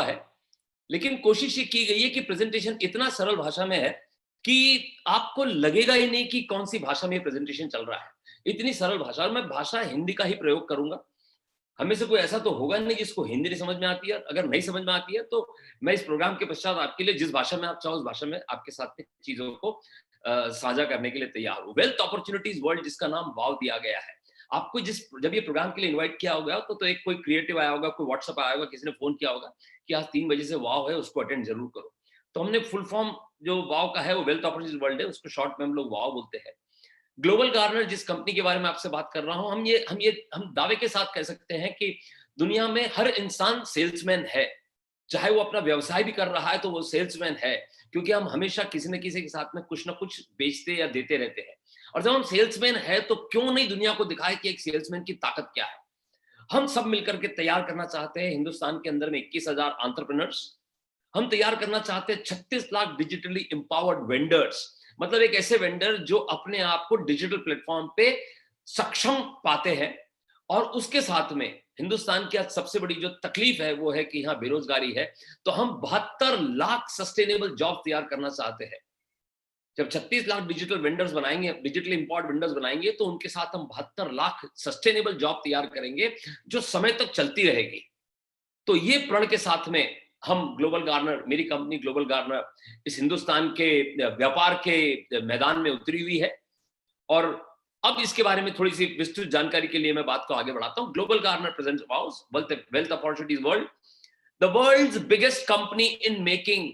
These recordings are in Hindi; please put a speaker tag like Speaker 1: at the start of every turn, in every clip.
Speaker 1: है, लेकिन कोशिश ये की गई है कि प्रेजेंटेशन इतना सरल भाषा में है कि आपको लगेगा ही नहीं कि कौन सी भाषा में ये प्रेजेंटेशन चल रहा है। इतनी सरल भाषा, और मैं भाषा हिंदी का ही प्रयोग करूंगा। हमें से कोई ऐसा तो होगा नहीं जिसको हिंदी नहीं समझ में आती है। अगर नहीं समझ में आती है तो मैं इस प्रोग्राम के पश्चात आपके लिए जिस भाषा में आप चाहो उस भाषा में आपके साथ में चीजों को साझा करने के लिए तैयार हूँ। वेल्थ अपॉर्चुनिटीज वर्ल्ड, जिसका नाम वाव दिया गया है आपको, जब ये प्रोग्राम के लिए इनवाइट किया होगा तो एक कोई क्रिएटिव आया होगा, कोई व्हाट्सएप आया होगा, किसी ने फोन किया होगा कि आज 3 बजे से वाव है, उसको अटेंड जरूर करो। तो हमने फुल फॉर्म जो वाव का है वो वेल्थ अपॉर्चुनिटीज वर्ल्ड है, उसको शॉर्ट में हम लोग वाव बोलते हैं। ग्लोबल गार्डनर जिस कंपनी के बारे में आपसे बात कर रहा हूं, हम दावे के साथ कह सकते हैं कि दुनिया में हर इंसान सेल्समैन है। चाहे वो अपना व्यवसाय भी कर रहा है तो वो सेल्समैन है, क्योंकि हम हमेशा किसी न किसी के साथ में कुछ ना कुछ बेचते या देते रहते हैं। और जब हम सेल्समैन है तो क्यों नहीं दुनिया को दिखाए कि एक सेल्समैन की ताकत क्या है। हम सब मिलकर के तैयार करना चाहते हैं हिंदुस्तान के अंदर में 21,000 एंटरप्रेन्योर्स। हम तैयार करना चाहते हैं 36 लाख डिजिटली एम्पावर्ड वेंडर्स, मतलब एक ऐसे वेंडर जो अपने आप को डिजिटल प्लेटफॉर्म पे सक्षम पाते हैं। और उसके साथ में हिंदुस्तान की आज सबसे बड़ी जो तकलीफ है वो है कि यहाँ बेरोजगारी है। तो हम 72 लाख सस्टेनेबल जॉब तैयार करना चाहते हैं। जब 36 लाख डिजिटल वेंडर्स बनाएंगे, डिजिटल इंपोर्ट वेंडर्स बनाएंगे, तो उनके साथ हम 72 लाख सस्टेनेबल जॉब तैयार करेंगे जो समय तक चलती रहेगी। तो ये प्रण के साथ में हम ग्लोबल गार्डनर, मेरी कंपनी ग्लोबल गार्डनर इस हिंदुस्तान के व्यापार के मैदान में उतरी हुई है। और अब इसके बारे में थोड़ी सी विस्तृत जानकारी के लिए मैं बात को आगे बढ़ाता हूं। Global Gardner presents wealth opportunities world, the world's biggest company in making.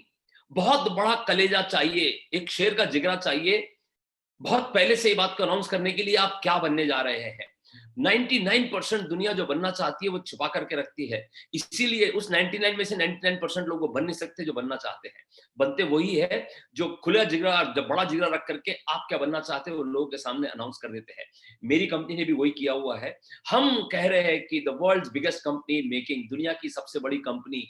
Speaker 1: बहुत बड़ा कलेजा चाहिए, एक शेर का जिगरा चाहिए, बहुत पहले से ये बात को अनाउंस करने के लिए आप क्या बनने जा रहे हैं। 99% दुनिया जो बनना चाहती है वो छुपा करके रखती है, इसीलिए उस 99 में से 99% लोग वो बन नहीं सकते जो बनना चाहते हैं। बनते वही है जो खुला जिगरा, जब बड़ा जिगरा रख करके आप क्या बनना चाहते हैं वो लोगों के सामने अनाउंस कर देते हैं। मेरी कंपनी ने भी वही किया हुआ है। हम कह रहे हैं कि the world's biggest company making, दुनिया की सबसे बड़ी कंपनी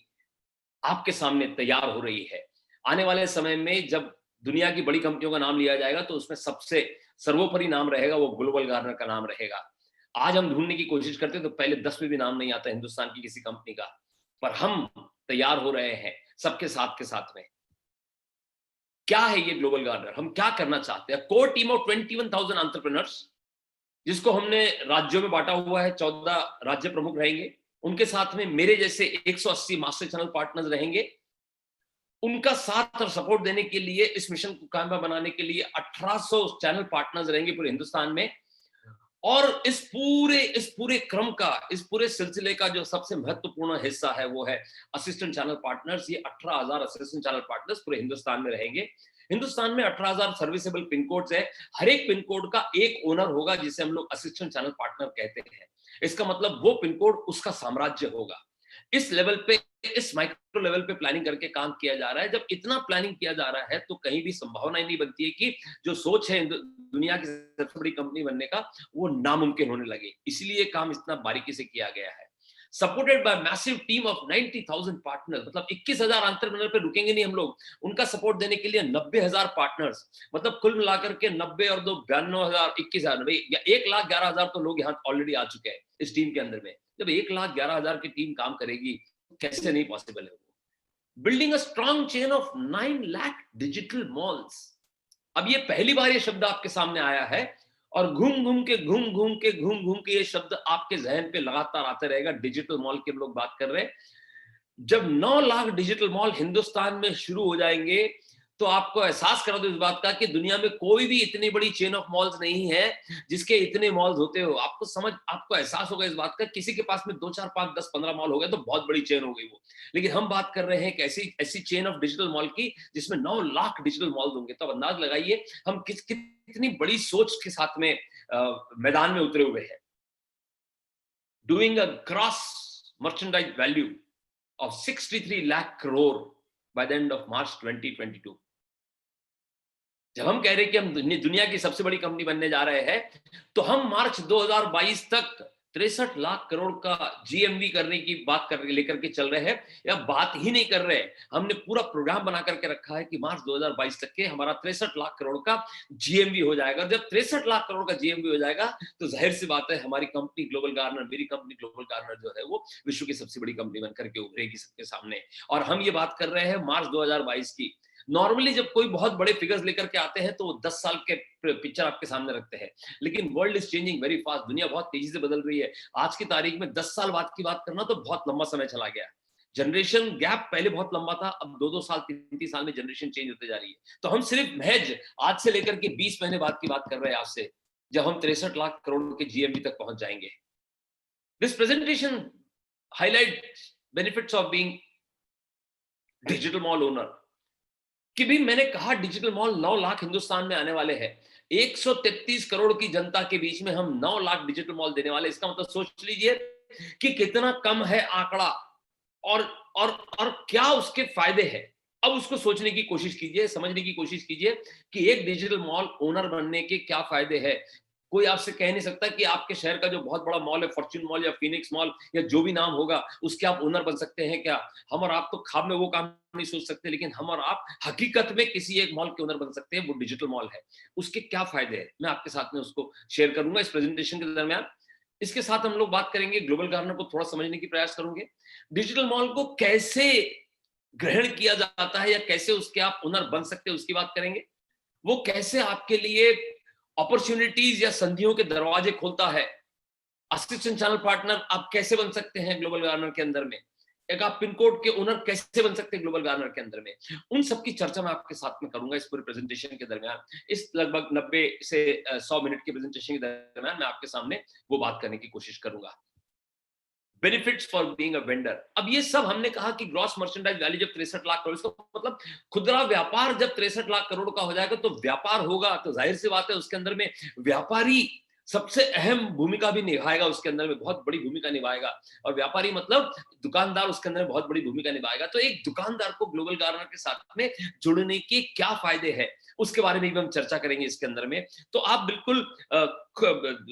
Speaker 1: आपके सामने तैयार हो रही है। आने वाले समय में जब दुनिया की बड़ी कंपनियों का नाम लिया जाएगा तो उसमें सबसे सर्वोपरि नाम रहेगा वो ग्लोबल गार्डनर का नाम रहेगा। आज हम ढूंढने की कोशिश करते तो पहले 10 में भी नाम नहीं आता हिंदुस्तान की किसी कंपनी का, पर हम तैयार हो रहे हैं सबके साथ के साथ में। क्या है ये ग्लोबल गार्डनर, हम क्या करना चाहते हैं? कोर टीम ऑफ 21,000 एंटरप्रेन्योर्स, जिसको हमने राज्यों में बांटा हुआ है। 14 राज्य प्रमुख रहेंगे, उनके साथ में मेरे जैसे 180 मास्टर चैनल पार्टनर्स रहेंगे। उनका साथ और सपोर्ट देने के लिए, इस मिशन को कामयाब बनाने के लिए 1800 चैनल पार्टनर्स रहेंगे पूरे हिंदुस्तान में। और इस पूरे क्रम का, इस पूरे सिलसिले का जो सबसे महत्वपूर्ण हिस्सा है वो है असिस्टेंट चैनल पार्टनर्स। ये 18,000 असिस्टेंट चैनल पार्टनर्स पूरे हिंदुस्तान में रहेंगे। हिंदुस्तान में 18,000 सर्विसेबल पिन कोड्स है। हर एक पिन कोड का एक ओनर होगा जिसे हम लोग असिस्टेंट चैनल पार्टनर कहते हैं। इसका मतलब वो पिन कोड उसका साम्राज्य होगा। इस लेवल पे, इस माइक्रो लेवल पे प्लानिंग करके काम किया जा रहा है। जब इतना प्लानिंग किया जा रहा है तो कहीं भी संभावना ही नहीं बनती है कि जो सोच है दुनिया की सबसे बड़ी कंपनी बनने का वो नामुमकिन होने लगे। इसलिए काम इतना बारीकी से किया गया है। Supported by massive team of 90,000 partners, मतलब 21,000 एंटरप्रेन्योर पे रुकेंगे नहीं हम लोग। उनका सपोर्ट देने के लिए 90,000 पार्टनर्स, मतलब कुल मिलाकर के 90 और 2 92,000, 21,000 या 1,11,000 तो लोग यहाँ ऑलरेडी आ चुके हैं इस टीम के अंदर में। जब 1,11,000 की टीम काम करेगी कैसे नहीं पॉसिबल है वो। Building a strong chain of 9 lakh digital malls. अब ये पहली बार ये शब्द आपके सामने आया है, और घूम घूम के ये शब्द आपके जहन पे लगातार आते रहेगा। डिजिटल मॉल के लोग बात कर रहे हैं। जब 9 लाख डिजिटल मॉल हिंदुस्तान में शुरू हो जाएंगे तो आपको एहसास करा दो इस बात का कि दुनिया में कोई भी इतनी बड़ी चेन ऑफ मॉल्स नहीं है जिसके इतने मॉल्स होते हो। आपको एहसास होगा इस बात का, किसी के पास में 2 4 5 10 15 मॉल हो गए तो बहुत बड़ी चेन हो गई वो। लेकिन हम बात कर रहे हैं एक ऐसी ऐसी चेन ऑफ डिजिटल मॉल की जिसमें 9 लाख डिजिटल मॉल्स होंगे। तो अंदाज लगाइए हम कितनी बड़ी सोच के साथ में मैदान में उतरे हुए हैं। Doing a gross merchandise value of 63 lakh crore by the end of March 2022। जब हम कह रहे हैं कि हम दुनिया की सबसे बड़ी कंपनी बनने जा रहे हैं तो हम मार्च 2022 तक 63 लाख करोड़ का जीएमवी करने की बात कर लेकर के चल रहे हैं, या बात ही नहीं कर रहे हैं। हमने पूरा प्रोग्राम बना करके रखा है कि मार्च 2022 तक के हमारा 63 लाख करोड़ का जीएमवी हो जाएगा। जब 63 लाख करोड़ का जीएमवी हो जाएगा तो जाहिर सी बात है हमारी कंपनी ग्लोबल गार्नर, मेरी कंपनी ग्लोबल गार्नर जो है वो विश्व की सबसे बड़ी कंपनी बनकर के उभरेगी सबके सामने। और हम ये बात कर रहे हैं मार्च 2022 की। नॉर्मली जब कोई बहुत बड़े फिगर्स लेकर के आते हैं तो वो 10 साल के पिक्चर आपके सामने रखते हैं, लेकिन world is changing very fast, दुनिया बहुत तेजी से बदल रही है। आज की तारीख में 10 साल बाद की बात करना तो बहुत लंबा समय चला गया। जनरेशन गैप पहले बहुत लंबा था, अब 2-2 साल 3-3 साल में जनरेशन चेंज होते जा रही है। तो हम सिर्फ महज आज से लेकर के 20 महीने बाद की बात कर रहे हैं आज से, जब हम 63 लाख करोड़ के जीएमवी तक पहुंच जाएंगे। This presentation highlight benefits of being digital mall owner. कि भी मैंने कहा डिजिटल मॉल 9 लाख हिंदुस्तान में आने वाले हैं। 133 करोड़ की जनता के बीच में हम 9 लाख डिजिटल मॉल देने वाले। इसका मतलब सोच लीजिए कि कितना कम है आंकड़ा, और और क्या उसके फायदे हैं। अब उसको सोचने की कोशिश कीजिए, समझने की कोशिश कीजिए कि एक डिजिटल मॉल ओनर बनने के क्या फायदे हैं। कोई आपसे कह नहीं सकता कि आपके शहर का जो बहुत बड़ा मॉल है, फॉर्च्यून मॉल या फिनिक्स मॉल या जो भी नाम होगा, उसके आप ओनर बन सकते हैं क्या? हम और आप तो ख्वाब में वो काम नहीं सोच सकते, लेकिन हम और आप हकीकत में किसी एक मॉल के ओनर बन सकते हैं, वो डिजिटल मॉल है। उसके क्या फायदे हैं, मैं आपके साथ में उसको शेयर करूंगा इस प्रेजेंटेशन के दरमियान। इसके साथ हम लोग बात करेंगे, ग्लोबल गार्नर को थोड़ा समझने की प्रयास करेंगे, डिजिटल मॉल को कैसे ग्रहण किया जाता है या कैसे उसके आप ओनर बन सकते हैं उसकी बात करेंगे। वो कैसे आपके लिए अपॉर्चुनिटीज या संधियों के दरवाजे खोलता है। असिस्टेंट चैनल पार्टनर आप कैसे बन सकते हैं ग्लोबल गार्नर के अंदर में। एक आप पिन कोड के ओनर कैसे बन सकते हैं ग्लोबल गार्नर के अंदर में। उन सब की चर्चा मैं आपके साथ में करूंगा इस पूरे प्रेजेंटेशन के दरमियान। इस लगभग 90 से 100 मिनट के प्रेजेंटेशन के दरमियान मैं आपके सामने वो बात करने की कोशिश करूंगा। Benefits for being a vendor. अब ये सब हमने कहा कि ग्रॉस मर्चेंडाइज वैल्यू जब 63 लाख करोड़, इसका मतलब खुदरा व्यापार जब 63 लाख करोड़ का हो जाएगा तो व्यापार होगा, तो जाहिर सी बात है उसके अंदर में व्यापारी सबसे अहम भूमिका भी निभाएगा, उसके अंदर में बहुत बड़ी भूमिका निभाएगा। और व्यापारी मतलब दुकानदार उसके अंदर बहुत बड़ी भूमिका निभाएगा। तो एक दुकानदार को ग्लोबल गार्नर के साथ में जुड़ने के क्या फायदे हैं, उसके बारे में भी हम चर्चा करेंगे इसके अंदर में। तो आप बिल्कुल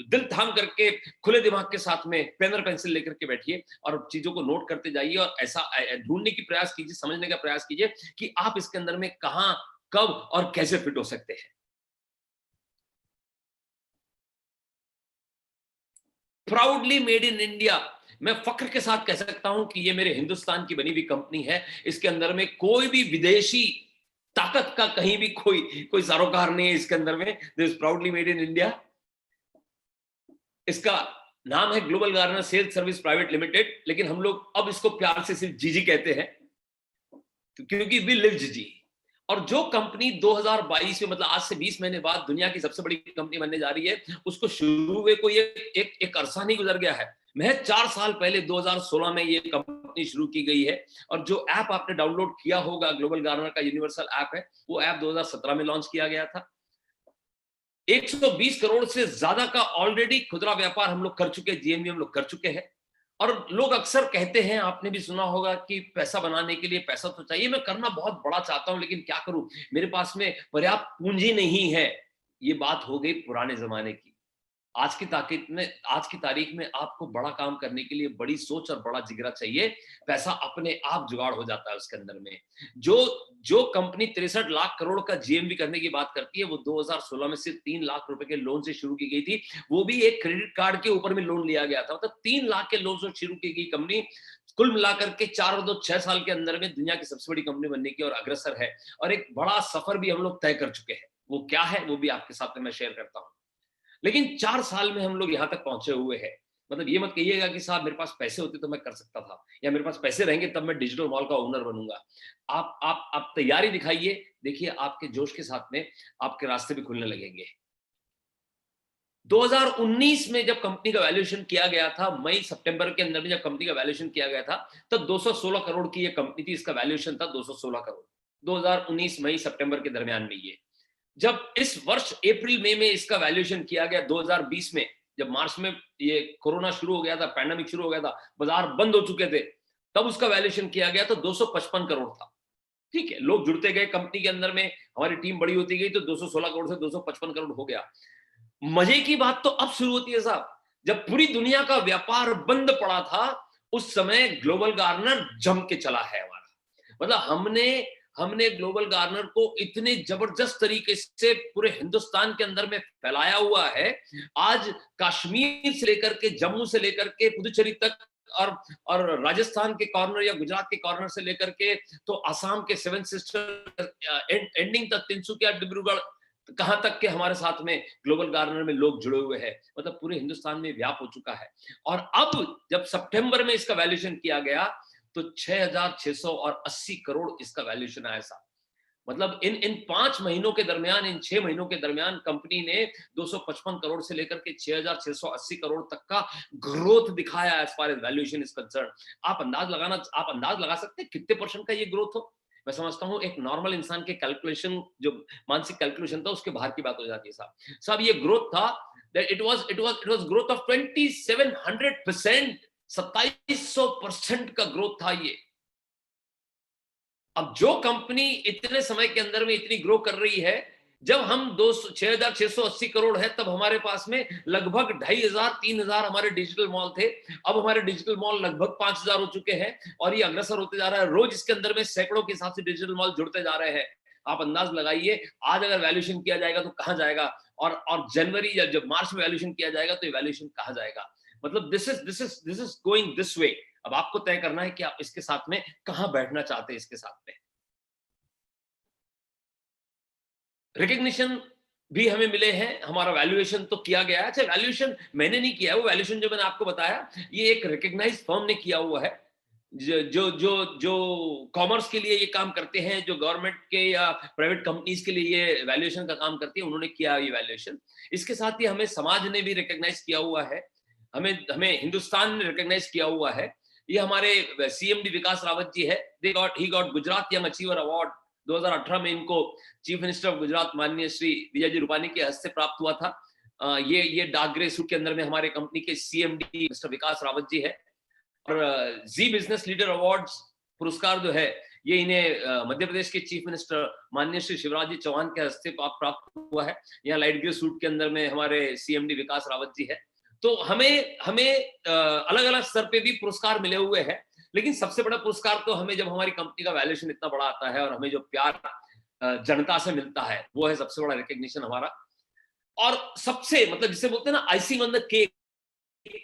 Speaker 1: दिल थाम करके खुले दिमाग के साथ में पेन और पेंसिल लेकर के बैठिए और चीजों को नोट करते जाइए, और ऐसा ढूंढने की प्रयास कीजिए, समझने का प्रयास कीजिए कि आप इसके अंदर में कहां, कब और कैसे फिट हो सकते हैं। Proudly made in India. मैं फख्र के साथ कह सकता हूं कि ये मेरे हिंदुस्तान की बनी हुई कंपनी है। इसके अंदर में कोई भी विदेशी ताकत का कहीं भी कोई कोई सरोकार नहीं है इसके अंदर में। This proudly made in India. इसका नाम है Global Garner sales service private limited, लेकिन हम लोग अब इसको प्यार से सिर्फ जीजी कहते हैं, क्योंकि वी लिव जीजी। और जो कंपनी 2022 में, मतलब आज से 20 महीने बाद दुनिया की सबसे बड़ी कंपनी बनने जा रही है, उसको शुरू हुए कोई एक अरसा नहीं गुजर गया है। महज 4 साल पहले 2016 में ये कंपनी शुरू की गई है। और जो ऐप आपने डाउनलोड किया होगा ग्लोबल गार्नर का यूनिवर्सल ऐप है, वो ऐप 2017 में लॉन्च किया गया था। 120 करोड़ से ज्यादा का ऑलरेडी खुदरा व्यापार हम लोग कर चुके, जीएमवी हम लोग कर चुके हैं। और लोग अक्सर कहते हैं, आपने भी सुना होगा कि पैसा बनाने के लिए पैसा तो चाहिए, मैं करना बहुत बड़ा चाहता हूं लेकिन क्या करूं, मेरे पास में पर्याप्त पूंजी नहीं है। ये बात हो गई पुराने जमाने की। आज की तारीख में आपको बड़ा काम करने के लिए बड़ी सोच और बड़ा जिगरा चाहिए। पैसा अपने आप जुगाड़ हो जाता है उसके अंदर में। जो जो कंपनी 63 लाख करोड़ का जीएमवी करने की बात करती है, वो 2016 में सिर्फ 3 लाख रुपए के लोन से शुरू की गई थी। वो भी एक क्रेडिट कार्ड के ऊपर में लोन लिया गया था। मतलब 3 लाख के लोन से शुरू की गई कंपनी कुल मिलाकर के 4 और 2 6 साल के अंदर में दुनिया की सबसे बड़ी कंपनी बनने की और अग्रसर है। और एक बड़ा सफर भी हम लोग तय कर चुके हैं। वो क्या है वो भी आपके साथ में मैं शेयर करता हूं। लेकिन 4 साल में हम लोग यहां तक पहुंचे हुए हैं। मतलब ये मत कहिएगा कि साहब मेरे पास पैसे होते तो मैं कर सकता था, या मेरे पास पैसे रहेंगे तब मैं डिजिटल मॉल का ओनर बनूंगा। आप तैयारी दिखाइए, देखिए आपके जोश के साथ में आपके रास्ते भी खुलने लगेंगे। 2019 में जब कंपनी का वैल्यूएशन किया गया था, मई सितंबर के अंदर में जब कंपनी का वैल्यूएशन किया गया था, तब 216 करोड़ की ये कंपनी थी। इसका वैल्यूएशन था 216 करोड़। 2019 मई सितंबर के दरमियान में ये, जब इस वर्ष अप्रैल मई में इसका वैल्यूएशन किया गया 2020 में, जब मार्च में ये कोरोना शुरू हो गया था, पैंडेमिक शुरू हो गया था, बाजार बंद हो चुके थे, तब उसका वैल्यूएशन किया गया तो 255 करोड़ था। ठीक है, लोग जुड़ते गए कंपनी के अंदर में, हमारी टीम बड़ी होती गई तो 216 करोड़ से 255 करोड़ हो गया। मजे की बात तो अब शुरू होती है साहब। जब पूरी दुनिया का व्यापार बंद पड़ा था, उस समय ग्लोबल गार्नर जम के चला है हमारा। मतलब हमने ग्लोबल गार्नर को इतने जबरदस्त तरीके से पूरे हिंदुस्तान के अंदर में फैलाया हुआ है। आज कश्मीर से लेकर के, जम्मू से लेकर के पुदुचेरी तक, और राजस्थान के कॉर्नर या गुजरात के कॉर्नर से लेकर के तो असम के सेवन सिस्टर एंडिंग तक, तिनसुकिया, डिब्रूगढ़, कहां तक के हमारे साथ में ग्लोबल गार्नर में लोग जुड़े हुए हैं। मतलब पूरे हिंदुस्तान में व्याप हो चुका है। और अब जब सितंबर में इसका वैल्यूएशन किया गया तो 6,680 करोड़ इसका वैल्यूएशन आया साहब। मतलब इन 5 महीनों के दरमियान, इन 6 महीनों के दरमियान कंपनी ने 255 करोड़ से लेकर के 6,680 करोड़ तक का ग्रोथ दिखाया as far as valuation is concern. आप अंदाज लगा सकते हैं कितने परसेंट का ये ग्रोथ हो? मैं समझता हूं एक नॉर्मल इंसान के कैलकुलेशन, जो मानसिक कैलकुलेशन था, उसके बाहर की बात हो जाती है साहब। साहब ये ग्रोथ था, इट वाज ग्रोथ ऑफ 2700%, 2700% का ग्रोथ था ये। अब जो कंपनी इतने समय के अंदर में इतनी ग्रो कर रही है, जब हम 6,680 करोड़ है, तब हमारे पास में लगभग 2,500-3,000 हमारे डिजिटल मॉल थे। अब हमारे डिजिटल मॉल लगभग 5,000 हो चुके हैं और ये अग्रसर होते जा रहा है। रोज इसके अंदर में सैकड़ों के हिसाब से डिजिटल मॉल जुड़ते जा रहे हैं। आप अंदाज लगाइए आज अगर वैल्यूएशन किया जाएगा तो कहां जाएगा, और जनवरी या जब मार्च में वैल्यूएशन किया जाएगा तो ये वैल्यूएशन कहां जाएगा। मतलब this is going this way. अब आपको तय करना है कि आप इसके साथ में कहां बैठना चाहते हैं। इसके साथ में रिकग्निशन भी हमें मिले हैं, हमारा वैल्यूएशन तो किया गया है। अच्छा, वैल्यूएशन मैंने नहीं किया है, वो वैल्यूएशन जो मैंने आपको बताया, ये एक रिकग्नाइज्ड फर्म ने किया हुआ है, जो कॉमर्स के लिए ये काम करते हैं, जो गवर्नमेंट के या प्राइवेट कंपनीज के लिए ये वैल्यूएशन का काम करती है, उन्होंने किया ये वैल्यूएशन। इसके साथ ही हमें समाज ने भी रिकग्नाइज किया हुआ है, हमें हमें हिंदुस्तान ने रिकग्नाइज किया हुआ है। ये हमारे सीएमडी विकास रावत जी है, he got Gujarat young achiever award 2018 में। इनको चीफ मिनिस्टर ऑफ गुजरात माननीय श्री विजय जी रूपानी के हस्ते प्राप्त हुआ था। ये डार्क ग्रे सूट के अंदर में हमारे कंपनी के सीएमडी मिस्टर विकास रावत जी है। और जी बिजनेस लीडर अवार्ड्स पुरस्कार जो है, ये इन्हें मध्य प्रदेश के चीफ मिनिस्टर माननीय श्री शिवराज जी चौहान के हस्ते प्राप्त हुआ है। यहाँ लाइट ग्रे सूट के अंदर में हमारे सीएमडी विकास रावत जी है। तो हमें हमें अलग अलग स्तर पे भी पुरस्कार मिले हुए हैं, लेकिन सबसे बड़ा पुरस्कार तो हमें जब हमारी कंपनी का वैल्यूएशन इतना बड़ा आता है और हमें जो प्यार जनता से मिलता है, वो है सबसे बड़ा रिकग्निशन हमारा। और सबसे मतलब जिसे बोलते हैं ना आइसिंग ऑन द केक,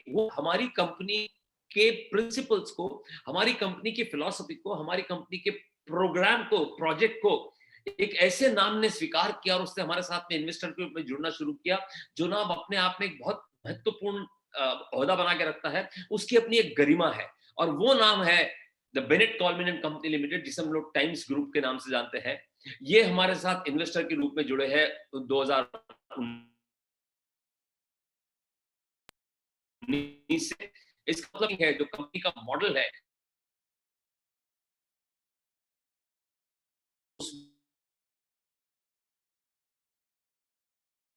Speaker 1: वो हमारी कंपनी के प्रिंसिपल्स को, हमारी कंपनी की फिलॉसफी को, हमारी कंपनी के प्रोग्राम को, प्रोजेक्ट को एक ऐसे नाम ने स्वीकार किया और उसने हमारे साथ में इन्वेस्टर के रूप में जुड़ना शुरू किया, जो नाम अपने आप में एक बहुत महत्वपूर्ण ओहदा बना के रखता है। उसकी अपनी एक गरिमा है और वो नाम है the Bennett Coleman and company limited, जिसे हम लोग टाइम्स ग्रुप के नाम से जानते हैं। ये हमारे साथ इन्वेस्टर के रूप में जुड़े हैं 2019 से। इसका मतलब है जो कंपनी का मॉडल है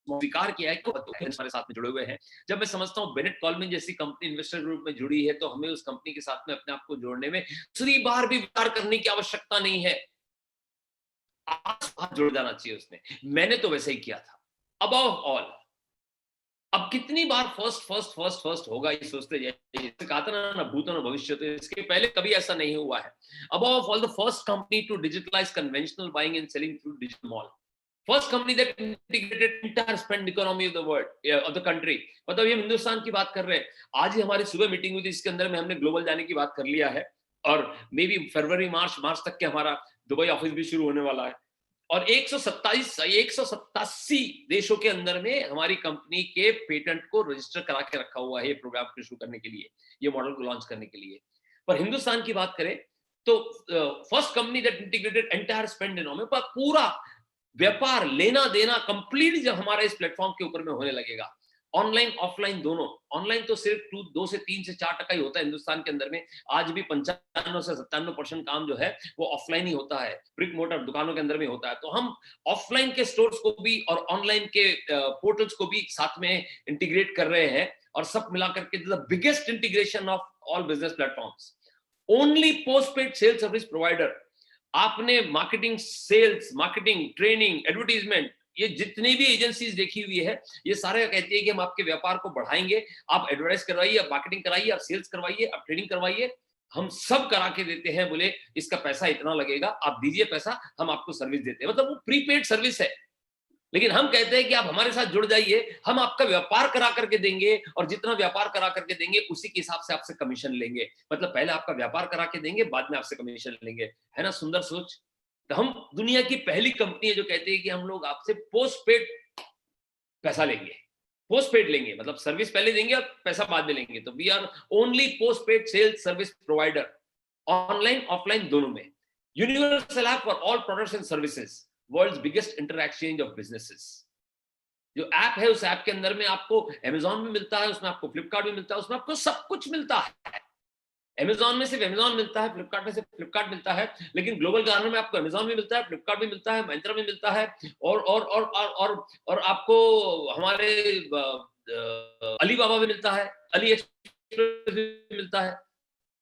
Speaker 1: स्वीकार किया है कि हमारे साथ में जुड़े हुए हैं। जब मैं समझता हूँ बेनेट कॉलमैन जैसी कंपनी इन्वेस्टर ग्रुप में जुड़ी है, तो हमें उस कंपनी के साथ में अपने आप को जोड़ने में दूसरी बार भी विचार करने की आवश्यकता नहीं है। आज जुड़ जाना चाहिए उसने। मैंने तो वैसे ही किया था। अबव ऑल, अब कितनी बार फर्स्ट होगा ये सोचते जाइए। कहा था ना भूतो न भविष्य, तो इसके पहले कभी ऐसा नहीं हुआ है। Above all the first company to digitalize conventional buying and selling through digital mall, first company that integrated entire spend economy of the world of the country. मतलब ये हिंदुस्तान की बात कर रहे हैं। आज ही हमारी सुबह मीटिंग हुई थी, इसके अंदर में हमने ग्लोबल जाने की बात कर लिया है और मे बी फरवरी मार्च तक के हमारा दुबई ऑफिस भी शुरू होने वाला है। और 187 देशों के अंदर में हमारी कंपनी के पेटेंट को रजिस्टर करा के रखा हुआ है, ये प्रोग्राम को शुरू करने के लिए, ये मॉडल को लॉन्च करने के लिए। पर हिंदुस्तान की बात करें तो first company that integrated entire spend economy, पर पूरा व्यापार लेना देना कंप्लीट जब हमारा इस प्लेटफॉर्म के ऊपर में होने लगेगा, ऑनलाइन ऑफलाइन दोनों। ऑनलाइन तो सिर्फ 2 से 3 से 4% ही होता है हिंदुस्तान के अंदर में। आज भी 95 से 97% काम जो है वो ऑफलाइन ही होता है, ब्रिक मोटर दुकानों के अंदर में होता है। तो हम ऑफलाइन के स्टोर्स को भी और ऑनलाइन के पोर्टल्स को भी साथ में इंटीग्रेट कर रहे हैं, और सब मिलाकर के the biggest integration of all business platforms. Only postpaid sales service provider. आपने marketing, sales, marketing, training, advertisement, ये जितनी भी एजेंसीज देखी हुई है, ये सारे कहती है कि हम आपके व्यापार को बढ़ाएंगे, आप एडवर्टाइज करवाइए, आप मार्केटिंग कराइए, आप सेल्स करवाइए, आप ट्रेनिंग करवाइए, हम सब करा के देते हैं। बोले इसका पैसा इतना लगेगा, आप दीजिए पैसा, हम आपको सर्विस देते हैं। मतलब वो प्रीपेड सर्विस है। लेकिन हम कहते हैं कि आप हमारे साथ जुड़ जाइए, हम आपका व्यापार करा करके देंगे, और जितना व्यापार करा करके देंगे उसी के हिसाब से आपसे कमीशन लेंगे। मतलब पहले आपका व्यापार करा के देंगे, बाद में आपसे कमीशन लेंगे। है ना सुंदर सोच? तो हम दुनिया की पहली कंपनी है जो कहते हैं कि हम लोग आपसे पोस्ट पेड पैसा लेंगे, पोस्ट पेड लेंगे, मतलब सर्विस पहले देंगे और पैसा बाद में लेंगे। तो we are only post paid sales service provider, online offline दोनों में। Universal app for all products and services, world's biggest interexchange of businesses. जो ऐप है उस ऐप के अंदर में आपको अमेजॉन भी मिलता है, उसमें आपको फ्लिपकार्ट भी मिलता है, उसमें आपको सब कुछ मिलता है। अमेजॉन में सिर्फ अमेजॉन मिलता है, फ्लिपकार्ट में सिर्फ फ्लिपकार्ट मिलता है, लेकिन ग्लोबल गार्डन में आपको अमेजॉन भी मिलता है, फ्लिपकार्ट भी मिलता है, महिंद्रा भी मिलता है, और आपको हमारे अलीबाबा भी मिलता है, अली एक्सप्रेस भी मिलता है।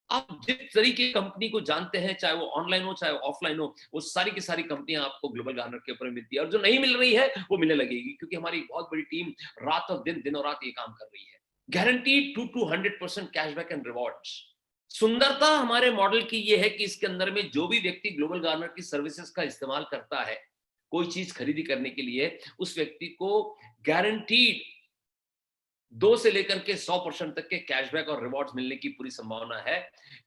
Speaker 1: आप जिस तरीके की कंपनी को जानते हैं, चाहे वो ऑनलाइन हो चाहे ऑफलाइन हो, वो सारी की सारी कंपनियां आपको ग्लोबल गार्नर के ऊपर मिलती है। और जो नहीं मिल रही है वो मिलने लगेगी, क्योंकि हमारी बहुत बड़ी टीम रात और दिन और रात ये काम कर रही है। Guaranteed 200% cashback and rewards. सुंदरता हमारे मॉडल की ये है कि इसके अंदर में जो भी व्यक्ति ग्लोबल गार्नर की सर्विसेज का इस्तेमाल करता है, कोई चीज खरीदी करने के लिए, उस व्यक्ति को गारंटीड 2 से लेकर के 100% तक के कैशबैक और रिवॉर्ड्स मिलने की पूरी संभावना है।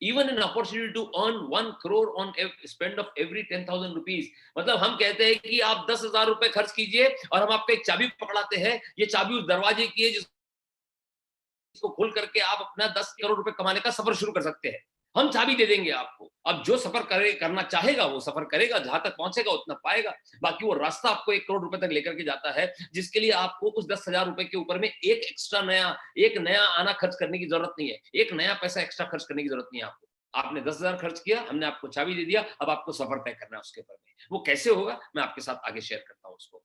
Speaker 1: Even an opportunity to earn 1 crore on spend of every 10,000 rupees. मतलब हम कहते हैं कि आप 10,000 रुपए खर्च कीजिए और हम आपको एक चाबी पकड़ाते हैं, ये चाबी उस दरवाजे की है जिसको खोल करके आप अपना 10 करोड़ रुपए कमाने का सफर शुरू कर सकते हैं। हम चाबी दे देंगे आपको। अब जो सफर करना चाहेगा वो सफर करेगा, जहां तक पहुंचेगा उतना पाएगा। बाकी वो रास्ता आपको 1 करोड़ रुपए तक लेकर के जाता है, जिसके लिए आपको उस 10,000 रुपए के ऊपर में एक नया आना खर्च करने की जरूरत नहीं है, एक नया पैसा एक्स्ट्रा खर्च करने की जरूरत नहीं है आपको। आपने 10,000 खर्च किया, हमने आपको चाबी दे दिया, अब आपको सफर तय करना है उसके ऊपर में। वो कैसे होगा मैं आपके साथ आगे शेयर करता हूं उसको।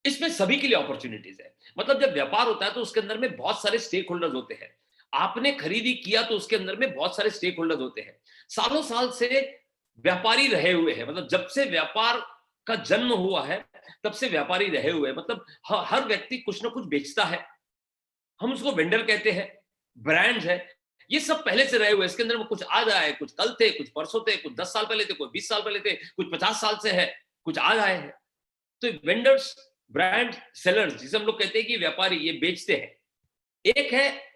Speaker 1: इसमें सभी के लिए अपॉर्चुनिटीज है। मतलब जब व्यापार होता है तो उसके अंदर में बहुत सारे स्टेक होल्डर्स होते हैं। आपने खरीदी किया तो उसके अंदर में बहुत सारे स्टेक होल्डर्स होते हैं, सालों साल से व्यापारी रहे हुए हैं। मतलब जब से व्यापार का जन्म हुआ है तब से व्यापारी रहे हुए हैं। मतलब हर व्यक्ति कुछ ना कुछ बेचता है, हम उसको वेंडर कहते हैं, ब्रांड्स है, ये सब पहले से रहे हुए। इसके अंदर में कुछ आज आए, कुछ कल थे, कुछ परसों थे, कुछ 10 साल पहले थे, कुछ 20 साल पहले थे, कुछ 50 साल से है, कुछ आज आए हैं। तो वेंडर्स, ब्रांड, सेलर्स, जिसे हम लोग कहते हैं कि व्यापारी ये बेचते हैं। एक है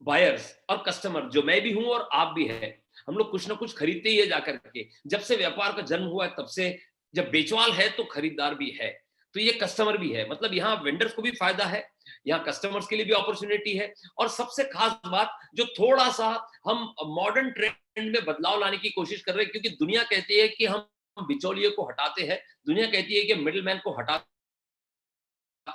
Speaker 1: बायर्स और कस्टमर, जो मैं भी हूं और आप भी है। हम लोग कुछ ना कुछ खरीदते ही है जाकर के। जब से व्यापार का जन्म हुआ है तब से, जब बेचवाल है तो खरीदार भी है, तो ये कस्टमर भी है। मतलब यहाँ वेंडर्स को भी फायदा है, यहाँ कस्टमर्स के लिए भी अपॉर्चुनिटी है। और सबसे खास बात, जो थोड़ा सा हम मॉडर्न ट्रेंड में बदलाव लाने की कोशिश कर रहे हैं, क्योंकि दुनिया कहती है कि हम बिचौलिए को हटाते हैं, दुनिया कहती है कि मिडिल मैन को हटाते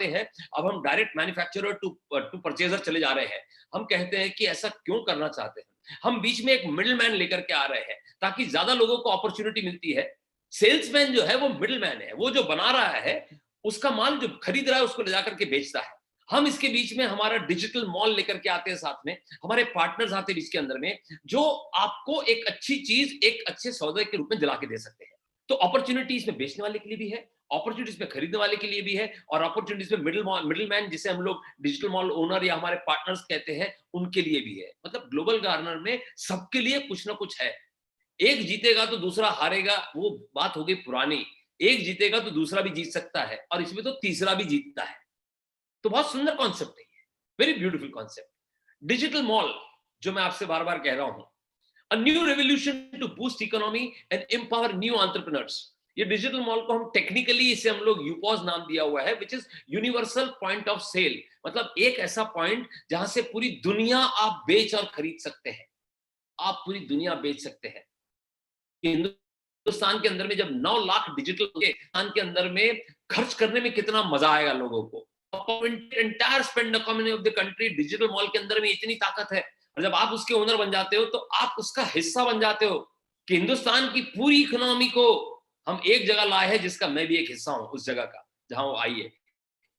Speaker 1: हैं, अब हम डायरेक्ट मैन्युफैक्चरर टू परचेजर चले जा रहे हैं। हम कहते हैं कि ऐसा क्यों करना चाहते हैं, हम बीच में एक मिडिल मैन लेकर के आ रहे हैं ताकि ज्यादा लोगों को अपॉर्चुनिटी मिलती है। सेल्समैन जो है वो मिडिल मैन है, वो जो बना रहा है उसका माल जो खरीद रहा है उसको ले जाकर के बेचता है। हम इसके बीच में हमारा डिजिटल मॉल लेकर के आते हैं, साथ में हमारे पार्टनर्स आते हैं इसके अंदर में, जो आपको एक अच्छी चीज एक अच्छे सौदे के रूप में दिला के दे सकते हैं। तो अपॉर्चुनिटी इसमें बेचने वाले के लिए भी है, अपॉर्चुनिटीज में खरीदने वाले के लिए भी है, और अपॉर्चुनिटीज में मिडिल मैन, जिसे हम लोग डिजिटल मॉल ओनर या हमारे पार्टनर्स कहते हैं, उनके लिए भी है। मतलब ग्लोबल गार्डनर में सबके लिए कुछ ना कुछ है। एक जीतेगा तो दूसरा हारेगा, वो बात हो गई पुरानी। एक जीतेगा तो दूसरा भी जीत सकता है, और इसमें तो तीसरा भी जीतता है। तो बहुत सुंदर कॉन्सेप्ट है ये, very beautiful concept. Digital mall, जो मैं आपसे बार बार कह रहा हूं, a new revolution to boost economy and empower new entrepreneurs. ये डिजिटल मॉल को हम टेक्निकली, इसे हम लोग यूपॉज नाम दिया हुआ है, which is universal point of sale. मतलब एक ऐसा पॉइंट जहां से पूरी दुनिया आप बेच और खरीद सकते हैं, आप पूरी दुनिया बेच सकते हैं। हिंदुस्तान के अंदर में जब 9 लाख डिजिटल हिंदुस्तान के अंदर में खर्च करने में कितना मजा आएगा लोगों को। Entire spend economy of the country digital mall के अंदर में इतनी ताकत है, और जब आप उसके ओनर बन जाते हो तो आप उसका हिस्सा बन जाते हो, कि हिंदुस्तान की पूरी इकोनॉमी को हम एक जगह लाए हैं, जिसका मैं भी एक हिस्सा हूं उस जगह का, जहां वो आई है,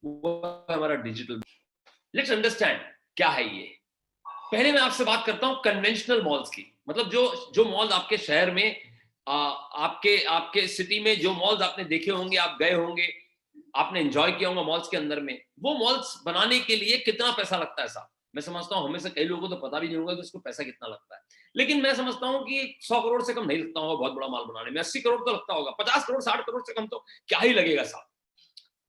Speaker 1: वो हमारा डिजिटल। लेट्स अंडरस्टैंड क्या है ये। पहले मैं आपसे बात करता हूं कन्वेंशनल मॉल्स की। मतलब जो जो मॉल आपके शहर में आपके आपके सिटी में जो मॉल्स आपने देखे होंगे, आप गए होंगे, आपने एंजॉय किया होगा मॉल्स के अंदर में, वो मॉल्स बनाने के लिए कितना पैसा लगता है साहब? मैं समझता हूँ हमें से कई लोगों को तो पता भी नहीं होगा कि उसको पैसा कितना लगता है। लेकिन मैं समझता हूँ कि 100 करोड़ से कम नहीं लगता होगा बहुत बड़ा मॉल बनाने में, 80 करोड़ तो लगता होगा, 50 करोड़, 60 करोड़ से कम तो क्या ही लगेगा साहब?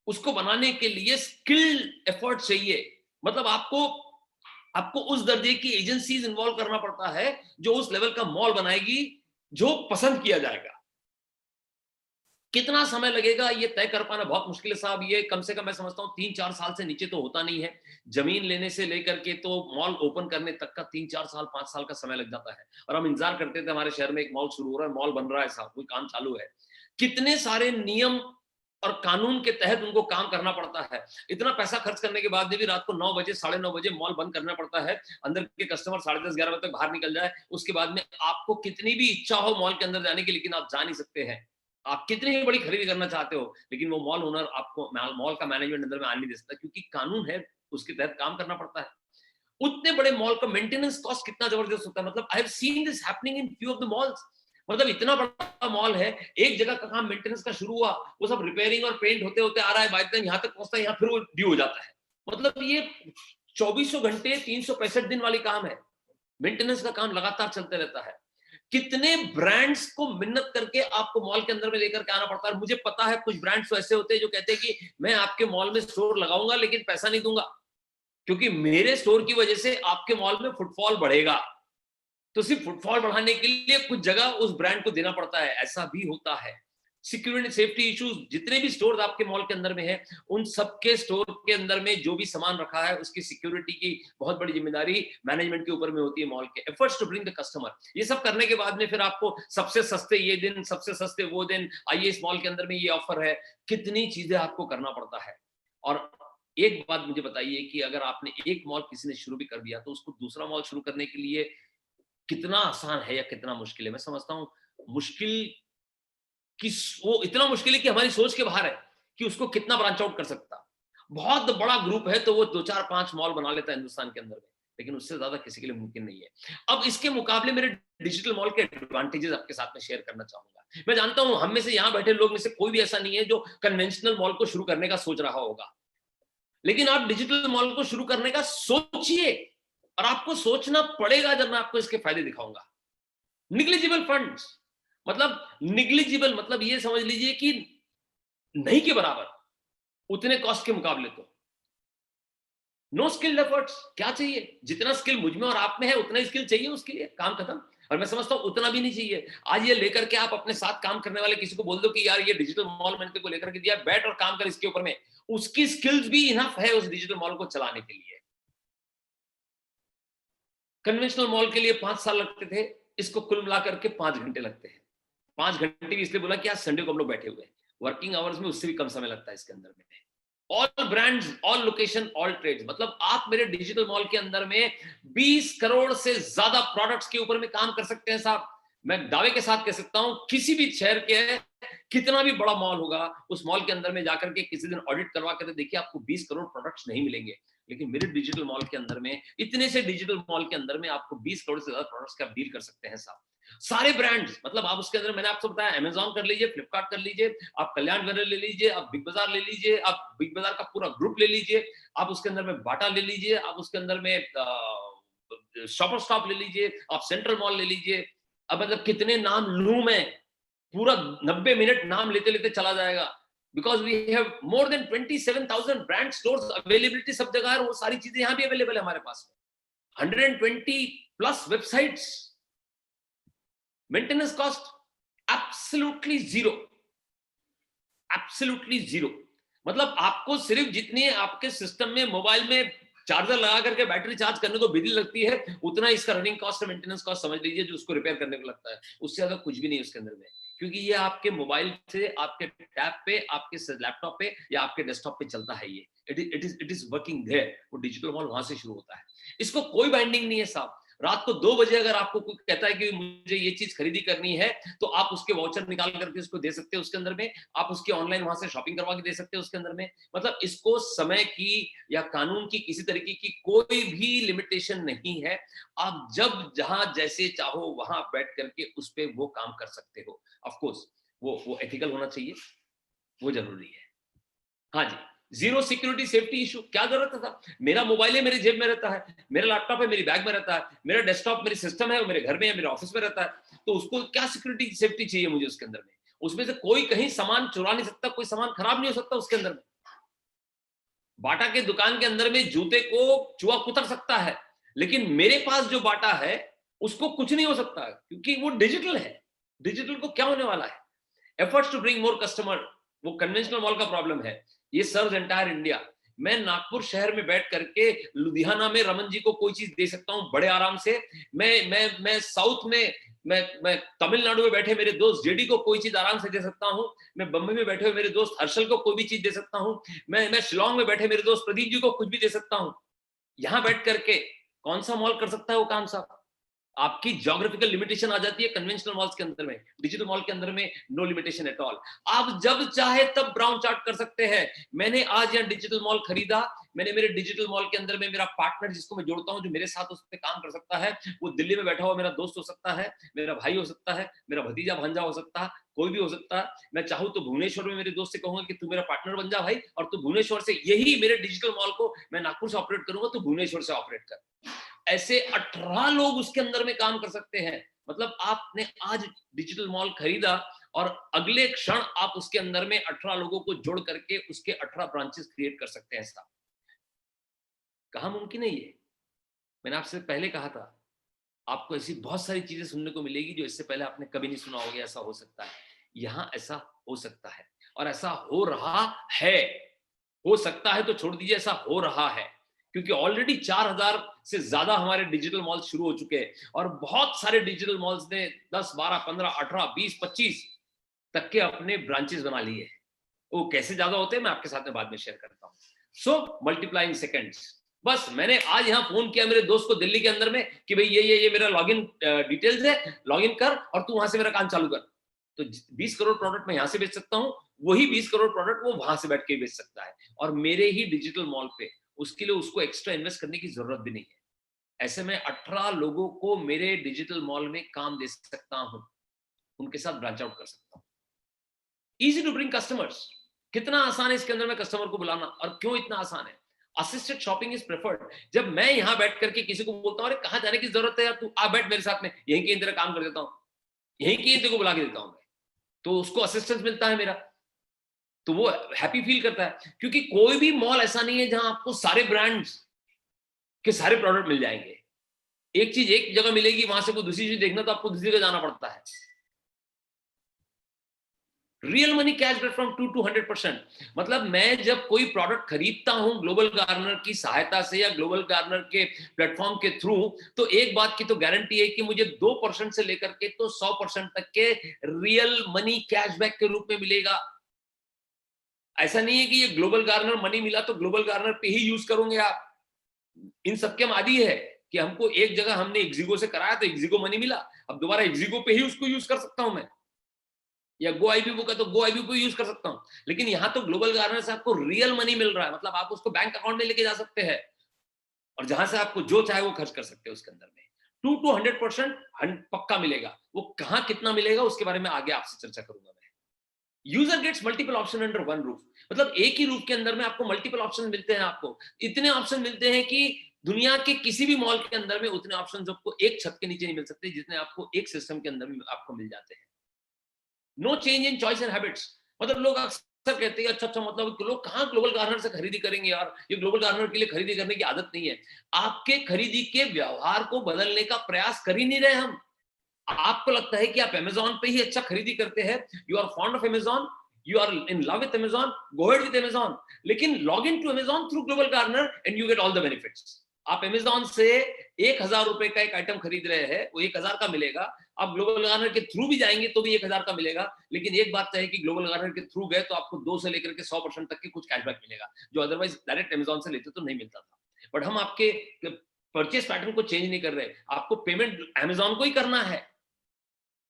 Speaker 1: उसको बनाने के लिए स्किल्ड एफर्ट चाहिए। मतलब आपको आपको उस दर्जे की एजेंसीज इन्वॉल्व करना पड़ता है, जो उस लेवल का मॉल बनाएगी, जो पसंद किया जाएगा। कितना समय लगेगा ये तय कर पाना बहुत मुश्किल है साहब। ये कम से कम मैं समझता हूँ 3-4 साल से नीचे तो होता नहीं है। जमीन लेने से लेकर के तो मॉल ओपन करने तक का 3-4 साल, 5 साल का समय लग जाता है। और हम इंतजार करते थे हमारे शहर में एक मॉल शुरू हो रहा है, मॉल बन रहा है साहब, कोई काम चालू है। कितने सारे नियम और कानून के तहत उनको काम करना पड़ता है। इतना पैसा खर्च करने के बाद भी रात को 9 बजे, साढ़े 9 बजे मॉल बंद करना पड़ता है। अंदर के कस्टमर साढ़े 10, 11 बजे तक बाहर निकल जाए। उसके बाद में आपको कितनी भी इच्छा हो मॉल के अंदर जाने की, लेकिन आप जा नहीं सकते हैं। आप कितनी भी बड़ी खरीदी करना चाहते हो, लेकिन वो मॉल ओनर आपको मॉल का मैनेजमेंट अंदर में आने नहीं दे सकता, क्योंकि कानून है, उसके तहत काम करना पड़ता है। उतने बड़े मॉल का मेंटेनेंस कॉस्ट कितना जबरदस्त होता है। मतलब I have seen this happening in few of the malls. मतलब इतना बड़ा मॉल है, एक जगह का काम मेंटेनेंस का शुरू हुआ, वो सब रिपेयरिंग और पेंट होते होते आ रहा है, बाय द टाइम यहाँ तक पहुंचता है, यहाँ फिर वो ड्यू हो जाता है। मतलब ये 24 घंटे 365 दिन वाली काम है। मेंटेनेंस का काम लगातार चलते रहता है। कितने ब्रांड्स को मिन्नत करके आपको मॉल के अंदर में लेकर के आना पड़ता है। मुझे पता है कुछ ब्रांड्स तो ऐसे होते हैं जो कहते हैं कि मैं आपके मॉल में स्टोर लगाऊंगा लेकिन पैसा नहीं दूंगा, क्योंकि मेरे स्टोर की वजह से आपके मॉल में फुटफॉल बढ़ेगा। तो सिर्फ फुटफॉल बढ़ाने के लिए कुछ जगह उस ब्रांड को देना पड़ता है, ऐसा भी होता है। सिक्योरिटी सेफ्टी इश्यूज, जितने भी स्टोर आपके मॉल के अंदर में है, उन सबके स्टोर के अंदर में जो भी सामान रखा है उसकी सिक्योरिटी की बहुत बड़ी जिम्मेदारी मैनेजमेंट के ऊपर में होती है। मॉल के efforts to bring the customer, ये सब करने के बाद में फिर आपको सबसे सस्ते ये दिन, सबसे सस्ते वो दिन, आइए इस मॉल के अंदर में ये ऑफर है, कितनी चीजें आपको करना पड़ता है। और एक बात मुझे बताइए कि अगर आपने एक मॉल किसी ने शुरू भी कर दिया, तो उसको दूसरा मॉल शुरू करने के लिए कितना आसान है या कितना मुश्किल है? मैं समझता हूँ मुश्किल कि वो इतना मुश्किल है कि हमारी सोच के बाहर है कि उसको कितना ब्रांच आउट कर सकता। बहुत बड़ा ग्रुप है तो वो 2-4-5 मॉल बना लेता है हिंदुस्तान के अंदर में, लेकिन उससे ज्यादा किसी के लिए मुमकिन नहीं है। अब इसके मुकाबले मेरे डिजिटल मॉल के एडवांटेजेस आपके साथ में शेयर करना चाहूंगा। मैं जानता हूं हम में से यहां बैठे लोग में से कोई भी ऐसा नहीं है जो कन्वेंशनल मॉल को शुरू करने का सोच रहा होगा, लेकिन आप डिजिटल मॉल को शुरू करने का सोचिए, और आपको सोचना पड़ेगा जब मैं आपको इसके फायदे दिखाऊंगा। निग्लिजिबल फंड्स, मतलब निग्लिजिबल मतलब ये समझ लीजिए कि नहीं के बराबर, उतने कॉस्ट के मुकाबले तो नो स्किल्ड एफर्ट्स। क्या चाहिए? जितना स्किल मुझ में और आप में है उतना ही स्किल चाहिए उसके लिए, काम खत्म। और मैं समझता हूं उतना भी नहीं चाहिए। आज ये लेकर के आप अपने साथ काम करने वाले किसी को बोल दो कि यार ये डिजिटल मॉल मैंने तेरे को लेकर के दिया, बैठ और काम कर इसके ऊपर में, उसकी स्किल्स भी इनफ है उस डिजिटल मॉल को चलाने के लिए। कन्वेंशनल मॉल के लिए 5 साल लगते थे, इसको कुल मिलाकर के 5 घंटे लगते हैं। 5 घंटे भी इसलिए बोला कि आज संडे को हम लोग बैठे हुए हैं। वर्किंग आवर्स में उससे भी कम समय लगता है इसके अंदर में। All brands, all location, all trades, मतलब आप मेरे डिजिटल मॉल के अंदर में 20 करोड़ से ज्यादा प्रोडक्ट्स के ऊपर में काम कर सकते हैं साहब। मैं दावे के साथ कह सकता हूं किसी भी शहर के कितना भी बड़ा मॉल होगा, उस मॉल के अंदर में जाकर के किसी दिन ऑडिट करवा कर देखिए, आपको 20 करोड़ प्रोडक्ट्स नहीं मिलेंगे। लेकिन मेरे डिजिटल मॉल के अंदर में, इतने से डिजिटल मॉल के अंदर में आपको 20 करोड़ से ज्यादा प्रोडक्ट्स का आप डील कर सकते हैं साहब। सारे ब्रांड्स, मतलब आप उसके अंदर, मैंने आपको बताया, अमेज़न कर लीजिए, फ्लिपकार्ट कर लीजिए, आप कल्याण ज्वेलर ले लीजिए, आप बिग बाजार ले लीजिए, आप बिग बाजार का पूरा ग्रुप ले लीजिए, आप उसके अंदर में बाटा ले लीजिए, आप उसके अंदर में शॉपर स्टॉप ले लीजिए, आप सेंट्रल मॉल ले लीजिए। अब मतलब कितने नाम लूं मैं, पूरा 90 मिनट नाम लेते लेते चला जाएगा। Because we have more than 27,000 brand stores, availability सब जगह है, और वो सारी चीजें यहाँ भी अवेलेबल है हमारे पास में। 120 plus websites, maintenance cost absolutely zero, absolutely zero. मतलब आपको सिर्फ जितनी आपके सिस्टम में, मोबाइल में चार्जर लगा करके बैटरी चार्ज करने को बिजली लगती है, उतना इसका रनिंग कॉस्ट और मेंटेनेंस कॉस्ट समझ लीजिए जो उसको रिपेयर करने को लगता है। उससे ज्यादा कुछ भी नहीं उसके अंदर में, क्योंकि ये आपके मोबाइल से, आपके टैब पे, आपके लैपटॉप पे या आपके डेस्कटॉप पे चलता है। ये इट इज वर्किंग देयर। वो डिजिटल मॉल वहां से शुरू होता है। इसको कोई बाइंडिंग नहीं है साहब। रात को 2 बजे अगर आपको कोई कहता है कि मुझे ये चीज खरीदी करनी है, तो आप उसके वाउचर निकाल करके उसको दे सकते हो उसके अंदर में, आप उसकी ऑनलाइन वहां से शॉपिंग करवा के दे सकते हो उसके अंदर में। मतलब इसको समय की या कानून की किसी तरीके की कोई भी लिमिटेशन नहीं है। आप जब जहां जैसे चाहो वहां बैठ करके उस पर वो काम कर सकते हो। ऑफकोर्स वो एथिकल होना चाहिए, वो जरूरी है। हाँ जी, जीरो सिक्योरिटी सेफ्टी इशू, क्या जरूरत था? मेरा मोबाइल है मेरी जेब में रहता है, मेरा लैपटॉप है मेरी बैग में रहता है, मेरा डेस्कटॉप मेरी सिस्टम है वो मेरे घर में या मेरे ऑफिस में रहता है, तो उसको क्या सिक्योरिटी सेफ्टी चाहिए मुझे उसके अंदर में? उसमें से कोई कहीं सामान चुरा नहीं सकता, कोई सामान खराब नहीं हो सकता उसके अंदर में। बाटा के दुकान के अंदर में जूते को चूहा कुतर सकता है, लेकिन मेरे पास जो बाटा है उसको कुछ नहीं हो सकता है, क्योंकि वो डिजिटल है। डिजिटल को क्या होने वाला है? Efforts to bring more customer, वो कन्वेंशनल मॉल का प्रॉब्लम है, ये सर्व्स एंटायर इंडिया। मैं नागपुर शहर में बैठ करके लुधियाना में रमन जी को कोई चीज दे सकता हूं बड़े आराम से। मैं साउथ में, मैं तमिलनाडु में बैठे मेरे दोस्त जेडी को कोई चीज आराम से दे सकता हूं। मैं बम्बई में बैठे हुए मेरे दोस्त हर्षल को कोई भी चीज दे सकता हूं। मैं शिलोंग में बैठे मेरे दोस्त प्रदीप जी को कुछ भी दे सकता हूं। यहां बैठ करके कौन सा मॉल कर सकता है वो काम साहब? आपकी ज्योग्राफिकल लिमिटेशन आ जाती है कन्वेंशनल मॉल्स के अंदर में। डिजिटल मॉल के अंदर में नो लिमिटेशन एट ऑल। आप जब चाहे तब ब्राउन चार्ट कर सकते हैं। मैंने आज यहाँ डिजिटल मॉल खरीदा, मैंने मेरे डिजिटल मॉल के अंदर में मेरा पार्टनर जिसको मैं जोड़ता हूं, जो मेरे साथ उस पर काम कर सकता है, वो दिल्ली में बैठा हुआ मेरा दोस्त हो सकता है, मेरा भाई हो सकता है, मेरा भतीजा भांजा हो सकता है, कोई भी हो सकता है। मैं चाहूँ तो भुवनेश्वर में मेरे दोस्त से कहूंगा कि तू मेरा पार्टनर बन जा भाई, और तू भुवनेश्वर से यही मेरे डिजिटल मॉल को मैं नागपुर से ऑपरेट करूंगा, तो भुवनेश्वर से ऑपरेट कर। ऐसे 18 लोग उसके अंदर में काम कर सकते हैं। मतलब आपने आज डिजिटल मॉल खरीदा और अगले क्षण आप उसके अंदर में 18 लोगों को जोड़ करके उसके 18 ब्रांचेस क्रिएट कर सकते हैं। ऐसा कहाँ मुमकिन है ये? मैंने आपसे पहले कहा था, आपको ऐसी बहुत सारी चीजें सुनने को मिलेगी जो इससे पहले आपने कभी नहीं सुना होगा। ऐसा हो सकता है, यहां ऐसा हो सकता है, और ऐसा हो रहा है। हो सकता है तो छोड़ दीजिए, ऐसा हो रहा है, क्योंकि ऑलरेडी 4000 से ज्यादा हमारे डिजिटल मॉल्स शुरू हो चुके हैं, और बहुत सारे डिजिटल मॉल्स ने 10, 12, 15, 18, 20, 25 तक के अपने ब्रांचेस बना लिए हैं। वो कैसे ज्यादा होते हैं मैं आपके साथ में बाद में शेयर करता हूँ। सो मल्टीप्लाइंग सेकेंड्स। बस मैंने आज यहाँ फोन किया मेरे दोस्त को दिल्ली के अंदर में कि भाई ये मेरा लॉगिन डिटेल्स है, लॉगिन कर और तू वहां से मेरा काम चालू कर। तो 20 करोड़ प्रोडक्ट मैं यहाँ से बेच सकता हूँ, वही 20 करोड़ प्रोडक्ट वो वहां से बैठ के बेच सकता है, और मेरे ही डिजिटल मॉल पे। उसके लिए उसको एक्स्ट्रा इन्वेस्ट करने की जरूरत भी नहीं है। ऐसे में 18 लोगों को मेरे डिजिटल मॉल में काम दे सकता हूं, उनके साथ ब्रांच आउट कर सकता हूं। Easy to bring customers. कितना आसान है इसके अंदर में कस्टमर को बुलाना, और क्यों इतना आसान है? Assisted shopping is preferred. जब मैं यहां बैठ करके किसी को बोलता हूं, अरे कहां जाने की जरूरत है यार, तू आ बैठ मेरे साथ में, यहीं के तेरा काम कर देता हूं, यहीं की तेरे को बुला के देता हूं मैं, तो उसको असिस्टेंस मिलता है मेरा, तो वो हैप्पी फील करता है। क्योंकि कोई भी मॉल ऐसा नहीं है जहां आपको सारे ब्रांड्स के सारे प्रोडक्ट मिल जाएंगे। एक चीज एक जगह मिलेगी, वहां से कोई दूसरी चीज देखना तो आपको दूसरी जगह जाना पड़ता है। Real money cashback from 2 to 100%। मतलब मैं जब कोई प्रोडक्ट खरीदता हूं ग्लोबल गार्नर की सहायता से या ग्लोबल गार्नर के प्लेटफॉर्म के थ्रू, तो एक बात की तो गारंटी है कि मुझे 2% से लेकर के तो 100% तक के रियल मनी कैशबैक के रूप में मिलेगा। ऐसा नहीं है कि ये ग्लोबल गार्नर मनी मिला तो ग्लोबल गार्नर पे ही यूज करोगे आप। इन सबके हम आदी है कि हमको एक जगह हमने एक्जिगो से कराया तो एक्जिगो मनी मिला, अब दोबारा एक्जिगो पे ही उसको यूज कर सकता हूं मैं, या गो आईबीओ का तो गो आईबीओ पे यूज कर सकता हूं। लेकिन यहां तो ग्लोबल गार्नर से आपको रियल मनी मिल रहा है, मतलब आप उसको बैंक अकाउंट में लेके जा सकते हैं, और जहां से आपको जो चाहे वो खर्च कर सकते हैं उसके अंदर में। 2 to 100% पक्का मिलेगा। वो कहां कितना मिलेगा उसके बारे में आगे आपसे चर्चा करूंगा मैं। User gets multiple option under one roof. मतलब एक ही रूफ के अंदर में आपको मल्टीपल ऑप्शन मिलते हैं। आपको इतने ऑप्शन मिलते हैं कि दुनिया के किसी भी मॉल के अंदर में उतने ऑप्शन आपको एक छत के नीचे नहीं मिल सकते जितने आपको एक सिस्टम के अंदर में आपको मिल जाते हैं। No change in choice and habits. मतलब लोग अक्सर कहते हैं अच्छा मतलब लोग कहाँ ग्लोबल गार्नर से खरीदी करेंगे यार, ये ग्लोबल गार्नर के लिए खरीदी करने की आदत नहीं है। आपके खरीदी के व्यवहार को बदलने का प्रयास कर ही नहीं रहे हम। आपको लगता है कि आप अमेजोन पे ही अच्छा खरीदी करते हैं, you are fond of Amazon, you are in love with Amazon, go ahead with Amazon. लेकिन log in to Amazon through Global Garner and you get all the benefits. आप अमेजोन से 1000 रुपए का एक आइटम खरीद रहे हैं, वो 1000 का मिलेगा। आप ग्लोबल गार्नर के थ्रू भी जाएंगे तो भी 1000 का मिलेगा। लेकिन एक बात तो है कि ग्लोबल गार्नर के थ्रू गए तो आपको 2 से लेकर के 100% तक के कुछ कैशबैक मिलेगा, जो अदरवाइज डायरेक्ट अमेजोन से लेते तो नहीं मिलता था। बट हम आपके परचेस पैटर्न को चेंज नहीं कर रहे। आपको पेमेंट अमेज़न को ही करना है,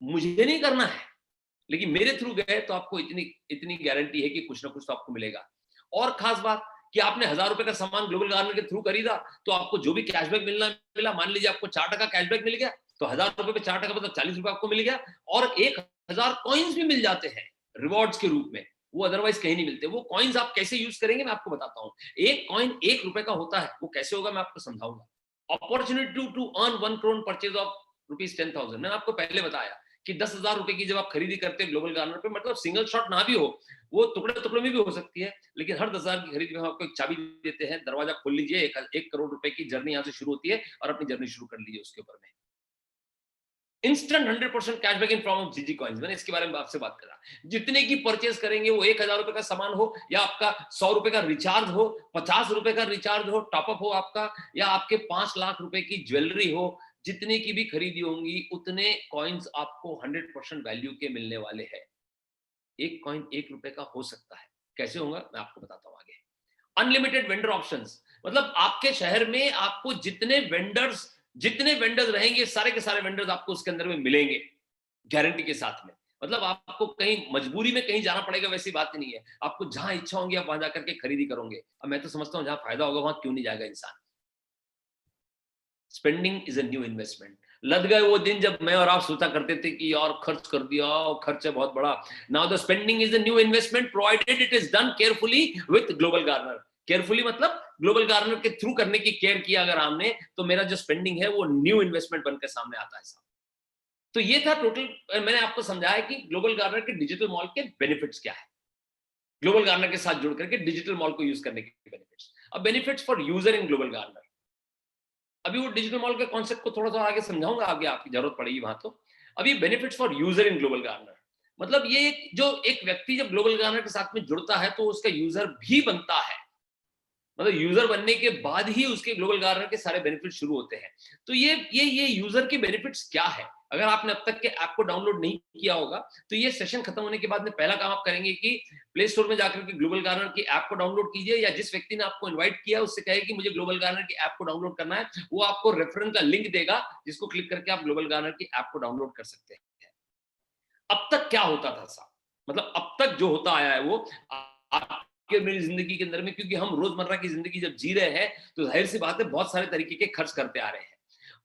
Speaker 1: मुझे नहीं करना है। लेकिन मेरे थ्रू गए तो आपको इतनी इतनी गारंटी है कि कुछ ना कुछ तो आपको मिलेगा। और खास बात कि आपने ₹1000 का सामान ग्लोबल गार्नर के थ्रू खरीदा, तो आपको जो भी कैशबैक मिलना मिला, मान लीजिए आपको ₹4 कैशबैक मिल गया, तो ₹1000 पे ₹4 मतलब ₹40 आपको मिल गया और 1000 कॉइन्स भी मिल जाते हैं रिवॉर्ड्स के रूप में। वो अदरवाइज़ कहीं नहीं मिलते। वो कॉइन्स आप कैसे यूज़ करेंगे मैं आपको बताता हूँ। एक कॉइन ₹1 का होता है, वो कैसे होगा मैं आपको समझाऊँगा। Opportunity to earn 1 crore purchase of rupees 10,000 मैंने आपको पहले बताया कि ₹10,000 की जब आप खरीदी करते हैं ग्लोबल गार्नर पे, मतलब सिंगल शॉट ना भी हो, वो टुकड़े-टुकड़े में भी हो सकती है, लेकिन हर 10,000 की खरीद में हम आपको एक चाबी देते हैं, दरवाजा खोल लीजिए, 1 करोड़ रुपए की जर्नी यहाँ से शुरू होती है और अपनी जर्नी शुरू कर लीजिए उसके ऊपर में। Instant 100% cashback in form of जीजी कॉइन्स, मैंने इसके बारे में आपसे बात करा। जितने की परचेज करेंगे, वो ₹1000 का सामान हो या आपका ₹100 का रिचार्ज हो, ₹50 का रिचार्ज हो, टॉप अप हो आपका, या आपके 5 लाख रुपए की ज्वेलरी हो, जितने की भी खरीदी होंगी, उतने कॉइन्स आपको 100% वैल्यू के मिलने वाले हैं। एक कॉइन ₹1 का हो सकता है। कैसे होगा मैं आपको बताता हूँ आगे। अनलिमिटेड वेंडर ऑप्शंस, मतलब आपके शहर में आपको जितने वेंडर्स रहेंगे, सारे के सारे वेंडर्स आपको उसके अंदर में मिलेंगे गारंटी के साथ में। मतलब आपको कहीं मजबूरी में कहीं जाना पड़ेगा वैसी बात नहीं है। आपको जहां इच्छा होगी आप वहां जाकर के खरीदी करोगे। अब मैं तो समझता हूँ जहां फायदा होगा वहां क्यों नहीं जाएगा इंसान। Spending is a new investment. लद गए वो दिन जब मैं और आप सोचा करते थे कि यार खर्च कर दिया और खर्च है बहुत बड़ा। Now the spending is a new investment provided it is done carefully with global Garner. Carefully मतलब ग्लोबल गार्नर के थ्रू करने की केयर किया अगर हमने, तो मेरा जो स्पेंडिंग है वो न्यू इन्वेस्टमेंट बनकर सामने आता है साहब। तो ये था टोटल, मैंने आपको समझाया कि ग्लोबल गार्नर के डिजिटल मॉल के बेनिफिट्स क्या है, ग्लोबल गार्नर के साथ जुड़ करके डिजिटल मॉल को यूज करने के बेनिफिट्स। अब benefits for user in global Garner, अभी वो डिजिटल मॉल के कॉन्सेप्ट को थोड़ा सा आगे समझाऊंगा, आगे आपकी जरूरत पड़ेगी वहां तो। अभी benefits for user in global Garner, मतलब ये जो एक व्यक्ति जब ग्लोबल गार्नर के साथ में जुड़ता है तो उसका यूजर भी बनता है। मतलब यूजर बनने के बाद ही उसके ग्लोबल गार्नर के सारे बेनिफिट शुरू होते हैं। तो ये यूजर के बेनिफिट्स क्या है, अगर आपने अब तक के ऐप को डाउनलोड नहीं किया होगा, तो ये सेशन खत्म होने के बाद में पहला काम आप करेंगे कि प्ले स्टोर में जाकर के ग्लोबल गार्नर की ऐप को डाउनलोड कीजिए, या जिस व्यक्ति ने आपको इनवाइट किया उससे कहे कि मुझे ग्लोबल गार्नर की ऐप को डाउनलोड करना है, वो आपको रेफरेंस का लिंक देगा, जिसको क्लिक करके आप ग्लोबल गार्नर की ऐप को डाउनलोड कर सकते हैं। अब तक क्या होता था साहब, मतलब अब तक जो होता आया है वो आपकी और मेरी जिंदगी के अंदर में, क्योंकि हम रोजमर्रा की जिंदगी जब जी रहे हैं तो जाहिर सी बात है बहुत सारे तरीके के खर्च करते आ रहे हैं।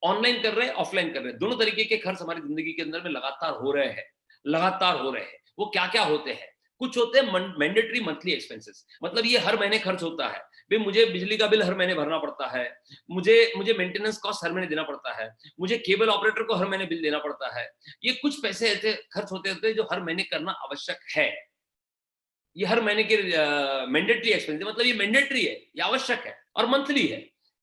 Speaker 1: ऑनलाइन कर रहे हैं, ऑफलाइन कर रहे हैं, दोनों तरीके के खर्च हमारी जिंदगी के अंदर में लगातार हो रहे हैं, लगातार हो रहे हैं। वो क्या क्या होते हैं, कुछ होते हैं मैंडेटरी मंथली एक्सपेंसेस, मतलब ये हर महीने खर्च होता है। भाई मुझे बिजली का बिल हर महीने भरना पड़ता है, मुझे मुझे मेंटेनेंस कॉस्ट हर महीने देना पड़ता है, मुझे केबल ऑपरेटर को हर महीने बिल देना पड़ता है। ये कुछ पैसे ऐसे खर्च होते हैं जो हर महीने करना आवश्यक है। ये हर महीने के मैंडेटरी एक्सपेंस, मतलब ये मैंडेटरी है, ये आवश्यक है और मंथली है।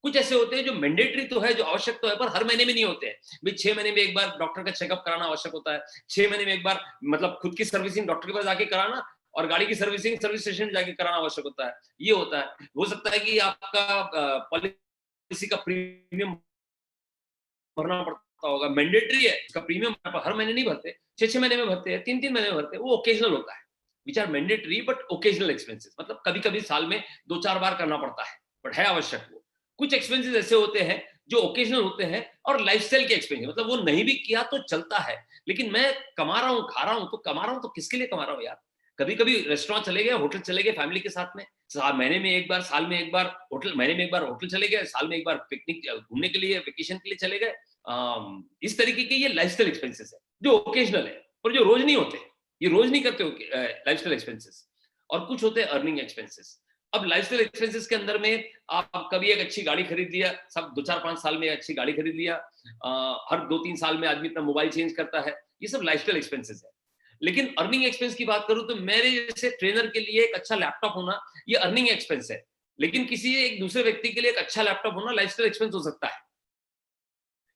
Speaker 1: कुछ ऐसे होते हैं जो मैंडेटरी तो है, जो आवश्यक तो है, पर हर महीने में नहीं होते हैं। भाई 6 महीने में एक बार डॉक्टर का चेकअप कराना आवश्यक होता है, 6 महीने में एक बार मतलब खुद की सर्विसिंग डॉक्टर के पास जाके कराना, और गाड़ी की सर्विसिंग सर्विस स्टेशन में जाके कराना आवश्यक होता है। ये होता है। हो सकता है कि आपका पॉलिसी का प्रीमियम भरना पड़ता होगा, मैंडेटरी है, इसका प्रीमियम हर महीने नहीं भरते, 6-6 महीने में भरते हैं, 3-3 महीने में भरते हैं, वो ओकेजनल होता है। Which are mandatory but occasional expenses, मतलब कभी-कभी साल में 2-4 बार करना पड़ता है, बट है आवश्यक वो। कुछ एक्सपेंसेस ऐसे होते हैं जो ओकेजनल होते हैं, और लाइफस्टाइल के एक्सपेंसेस, मतलब वो नहीं भी किया तो चलता है, लेकिन मैं कमा रहा हूँ, खा रहा हूँ, तो कमा रहा हूँ तो किसके लिए कमा रहा हूँ यार? कभी-कभी रेस्टोरेंट चले गए, होटल चले गए फैमिली के साथ में, महीने में एक बार, साल में एक बार होटल, महीने में एक बार होटल चले गए, साल में एक बार पिकनिक घूमने के लिए, वेकेशन के लिए चले गए। इस तरीके के ये लाइफस्टाइल एक्सपेंसेस है जो ओकेजनल है, और जो रोज नहीं होते, ये रोज नहीं करते लाइफस्टाइल एक्सपेंसेस। और कुछ होते हैं अर्निंग एक्सपेंसेस। अब लाइफस्टाइल एक्सपेंसेस के अंदर में आप कभी एक अच्छी गाड़ी खरीद लिया, सब 2-4-5 साल में अच्छी गाड़ी खरीद लिया, हर 2-3 साल में आदमी अपना मोबाइल चेंज करता है, ये सब लाइफस्टाइल एक्सपेंसेस है। लेकिन अर्निंग एक्सपेंस की बात करूं तो मेरे जैसे ट्रेनर के लिए एक अच्छा लैपटॉप होना, ये अर्निंग एक्सपेंस है। लेकिन किसी एक दूसरे व्यक्ति के लिए एक अच्छा लैपटॉप होना लाइफस्टाइल एक्सपेंस हो सकता है।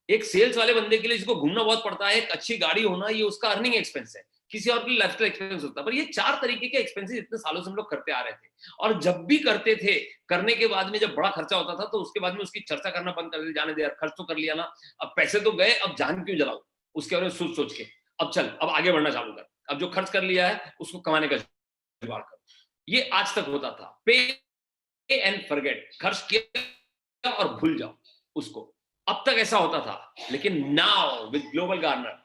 Speaker 1: एक सेल्स वाले बंदे के लिए जिसको घूमना बहुत पड़ता है, एक अच्छी गाड़ी होना, ये उसका अर्निंग एक्सपेंस है। किसी और के लिए लाइफस्टाइल एक्सपेंस होता है। पर ये 4 तरीके के एक्सपेंसेस इतने सालों से हम लोग करते आ रहे थे, और जब भी करते थे, करने के बाद में जब बड़ा खर्चा होता था तो उसके बाद में उसकी चर्चा करना बंद कर दिया, जाने दे यार, खर्च तो कर लिया ना, अब पैसे तो गए, अब जान क्यों जलाऊं उसके बारे में सोच सोच के। अब चल, अब आगे बढ़ना चालू कर, अब जो खर्च कर लिया है उसको कमाने का जुगाड़ कर। ये आज तक होता था, पे एंड फॉरगेट, खर्च किया और भूल जाओ। उसको। अब तक ऐसा होता था, लेकिन नाउ विद ग्लोबल गार्नर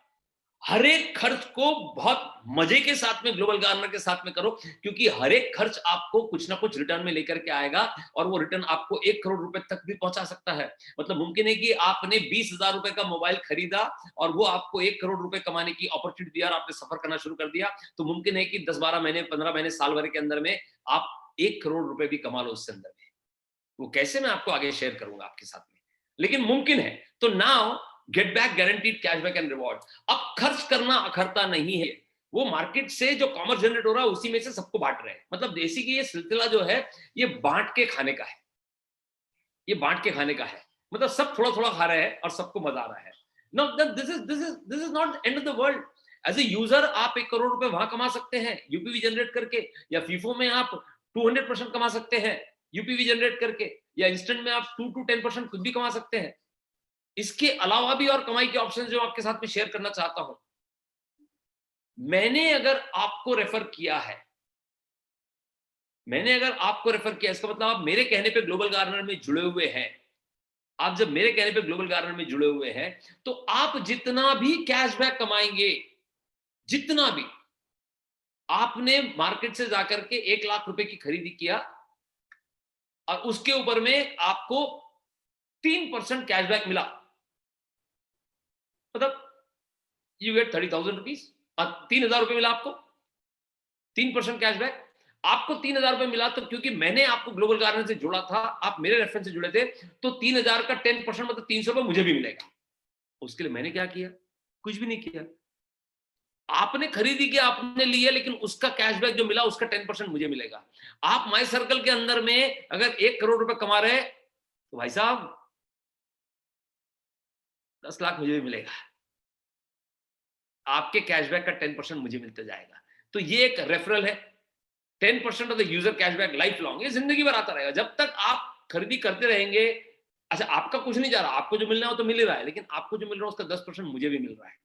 Speaker 1: हर एक खर्च को बहुत मजे के साथ में ग्लोबल गार्नर के साथ में करो, क्योंकि हर एक खर्च आपको कुछ ना कुछ रिटर्न में लेकर के आएगा, और वो रिटर्न आपको 1 करोड़ रुपए तक भी पहुंचा सकता है। मतलब मुमकिन है कि आपने 20,000 रुपए का मोबाइल खरीदा और वो आपको 1 करोड़ रुपए कमाने की अपॉर्चुनिटी दिया और आपने सफर करना शुरू कर दिया, तो मुमकिन है कि 10-12 महीने, 15 महीने, साल भर के अंदर में आप 1 करोड़ रुपए भी कमा लो उससे अंदर में। वो कैसे, मैं आपको आगे शेयर करूंगा आपके साथ में, लेकिन मुमकिन है। तो now get back guaranteed cashback and reward. अब खर्च करना अखरता नहीं है, वो मार्केट से जो कॉमर्स जनरेट हो रहा है उसी में से सबको बांट रहे हैं। मतलब देसी की ये सिलसिला जो है, ये बांट के खाने का है, ये बांट के खाने का है। मतलब सब थोड़ा थोड़ा खा रहे हैं और सबको मजा आ रहा है। No, this is not end of the world. As a user आप 1 करोड़ रुपए वहां कमा सकते हैं यूपीवी जनरेट करके, या फीफो में आप 200% कमा सकते हैं यूपीवी जनरेट करके, या इंस्टेंट में आप 2 to 10% खुद भी कमा सकते हैं। इसके अलावा भी और कमाई के ऑप्शन जो आपके साथ में शेयर करना चाहता हूं। मैंने अगर आपको रेफर किया है, मैंने अगर आपको रेफर किया, इसका मतलब आप मेरे कहने पे ग्लोबल गार्नर में जुड़े हुए हैं। आप जब मेरे कहने पे ग्लोबल गार्नर में जुड़े हुए हैं, तो आप जितना भी कैशबैक कमाएंगे, जितना भी, आपने मार्केट से जाकर के 1 लाख रुपए की खरीदी किया और उसके ऊपर में आपको 3% कैशबैक मिला, मतलब यू गेट 30,000 रुपीज, 3,000 रुपए मिला आपको, 3% कैशबैक। आपको 3,000 रुपए मिला तो क्योंकि मैंने आपको ग्लोबल गार्नर से जोड़ा था, आप मेरे रेफरेंस से जुड़े थे, तो 3,000 का 10% मतलब 300 रुपए मुझे भी मिलेगा। उसके लिए मैंने क्या किया? कुछ भी नहीं किया। आपने खरीदी किया, आपने लिया, लेकिन उसका कैशबैक जो मिला उसका 10% मुझे मिलेगा। आप माई सर्कल के अंदर में अगर 1 करोड़ रुपए कमा रहे हैं, तो भाई साहब 10 लाख मुझे भी मिलेगा। आपके कैशबैक का 10% मुझे मिलते जाएगा। तो ये एक रेफरल है। 10% of the user cashback life long, ये जिंदगी भर आता रहेगा जब तक आप खरीदी करते रहेंगे। अच्छा, आपका कुछ नहीं जा रहा, आपको जो मिलना है वो तो मिल ही रहा है, लेकिन आपको जो मिल रहा है उसका 10% मुझे भी मिल रहा है।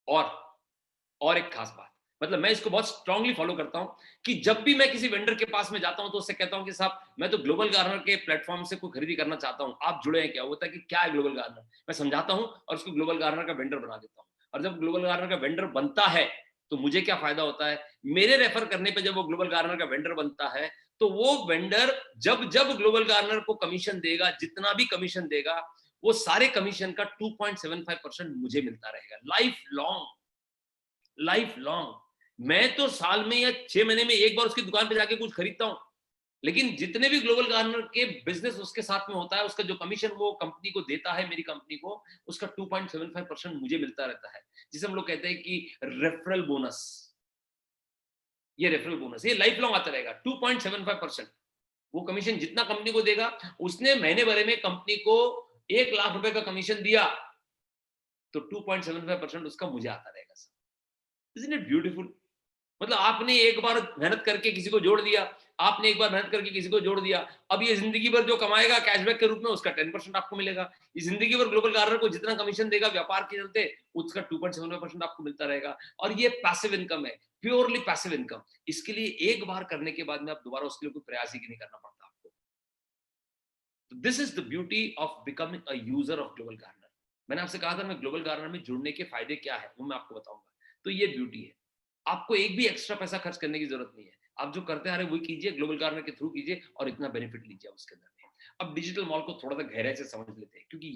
Speaker 1: और एक खास बात, मतलब मैं इसको बहुत स्ट्रांगली फॉलो करता हूं कि जब भी मैं किसी वेंडर के पास में जाता हूं तो उससे कहता हूं कि साहब मैं तो ग्लोबल गार्नर के प्लेटफॉर्म से कोई खरीदी करना चाहता हूं, आप जुड़े हैं क्या? होता है कि क्या है ग्लोबल गार्नर, मैं समझाता हूं और उसको ग्लोबल गार्नर का वेंडर बना देता हूं। और जब ग्लोबल गार्नर का वेंडर बनता है तो मुझे क्या फायदा होता है? मेरे रेफर करने पर जब वो ग्लोबल गार्नर का वेंडर बनता है, तो वो वेंडर जब जब ग्लोबल गार्नर को कमीशन देगा, जितना भी कमीशन देगा, वो सारे कमीशन का 2.75% मुझे मिलता रहेगा लाइफ लॉन्ग। Life long. मैं तो साल में या 6 महीने में एक बार उसकी दुकान पे जाके कुछ खरीदता हूं, लेकिन जितने भी ग्लोबल गार्नर के बिजनेस उसके साथ में होता है, उसका जो कमीशन वो कंपनी को देता है, मेरी कंपनी को, उसका 2.75% मुझे मिलता रहता है, जिसे हम लोग कहते हैं कि रेफरल बोनस। ये रेफरल बोनस ये लाइफ लॉन्ग आता रहेगा, 2.75%। वो कमीशन जितना कंपनी को देगा, उसने महीने भरे में कंपनी को 1 लाख रुपए का कमीशन दिया, तो 2.75% उसका मुझे आता रहेगा। Isn't it beautiful? मतलब आपने एक बार मेहनत करके किसी को जोड़ दिया, आपने एक बार मेहनत करके किसी को जोड़ दिया, अब ये जिंदगी भर जो कमाएगा कैशबैक के रूप में, उसका 10% आपको मिलेगा। ये जिंदगी भर ग्लोबल गार्नर को जितना कमीशन देगा व्यापार के चलते, उसका 2.75% आपको मिलता रहेगा। और ये पैसिव इनकम है, प्योरली पैसिव इनकम। इसके लिए एक बार करने के बाद में आप दोबारा उसके लिए कोई प्रयास ही नहीं करना पड़ता आपको। This is the beauty of becoming a user of global Garner. मैंने आपसे कहा था मैं ग्लोबल गार्नर में जुड़ने के फायदे क्या है वो मैं आपको बताऊंगा। तो ये ब्यूटी है, आपको एक भी एक्स्ट्रा पैसा खर्च करने की जरूरत नहीं है। आप जो करते आ रहे वही कीजिए, ग्लोबल गार्नर के थ्रू कीजिए और इतना बेनिफिट लीजिए उसके अंदर में। अब डिजिटल मॉल को थोड़ा सा गहराई से समझ लेते हैं, क्योंकि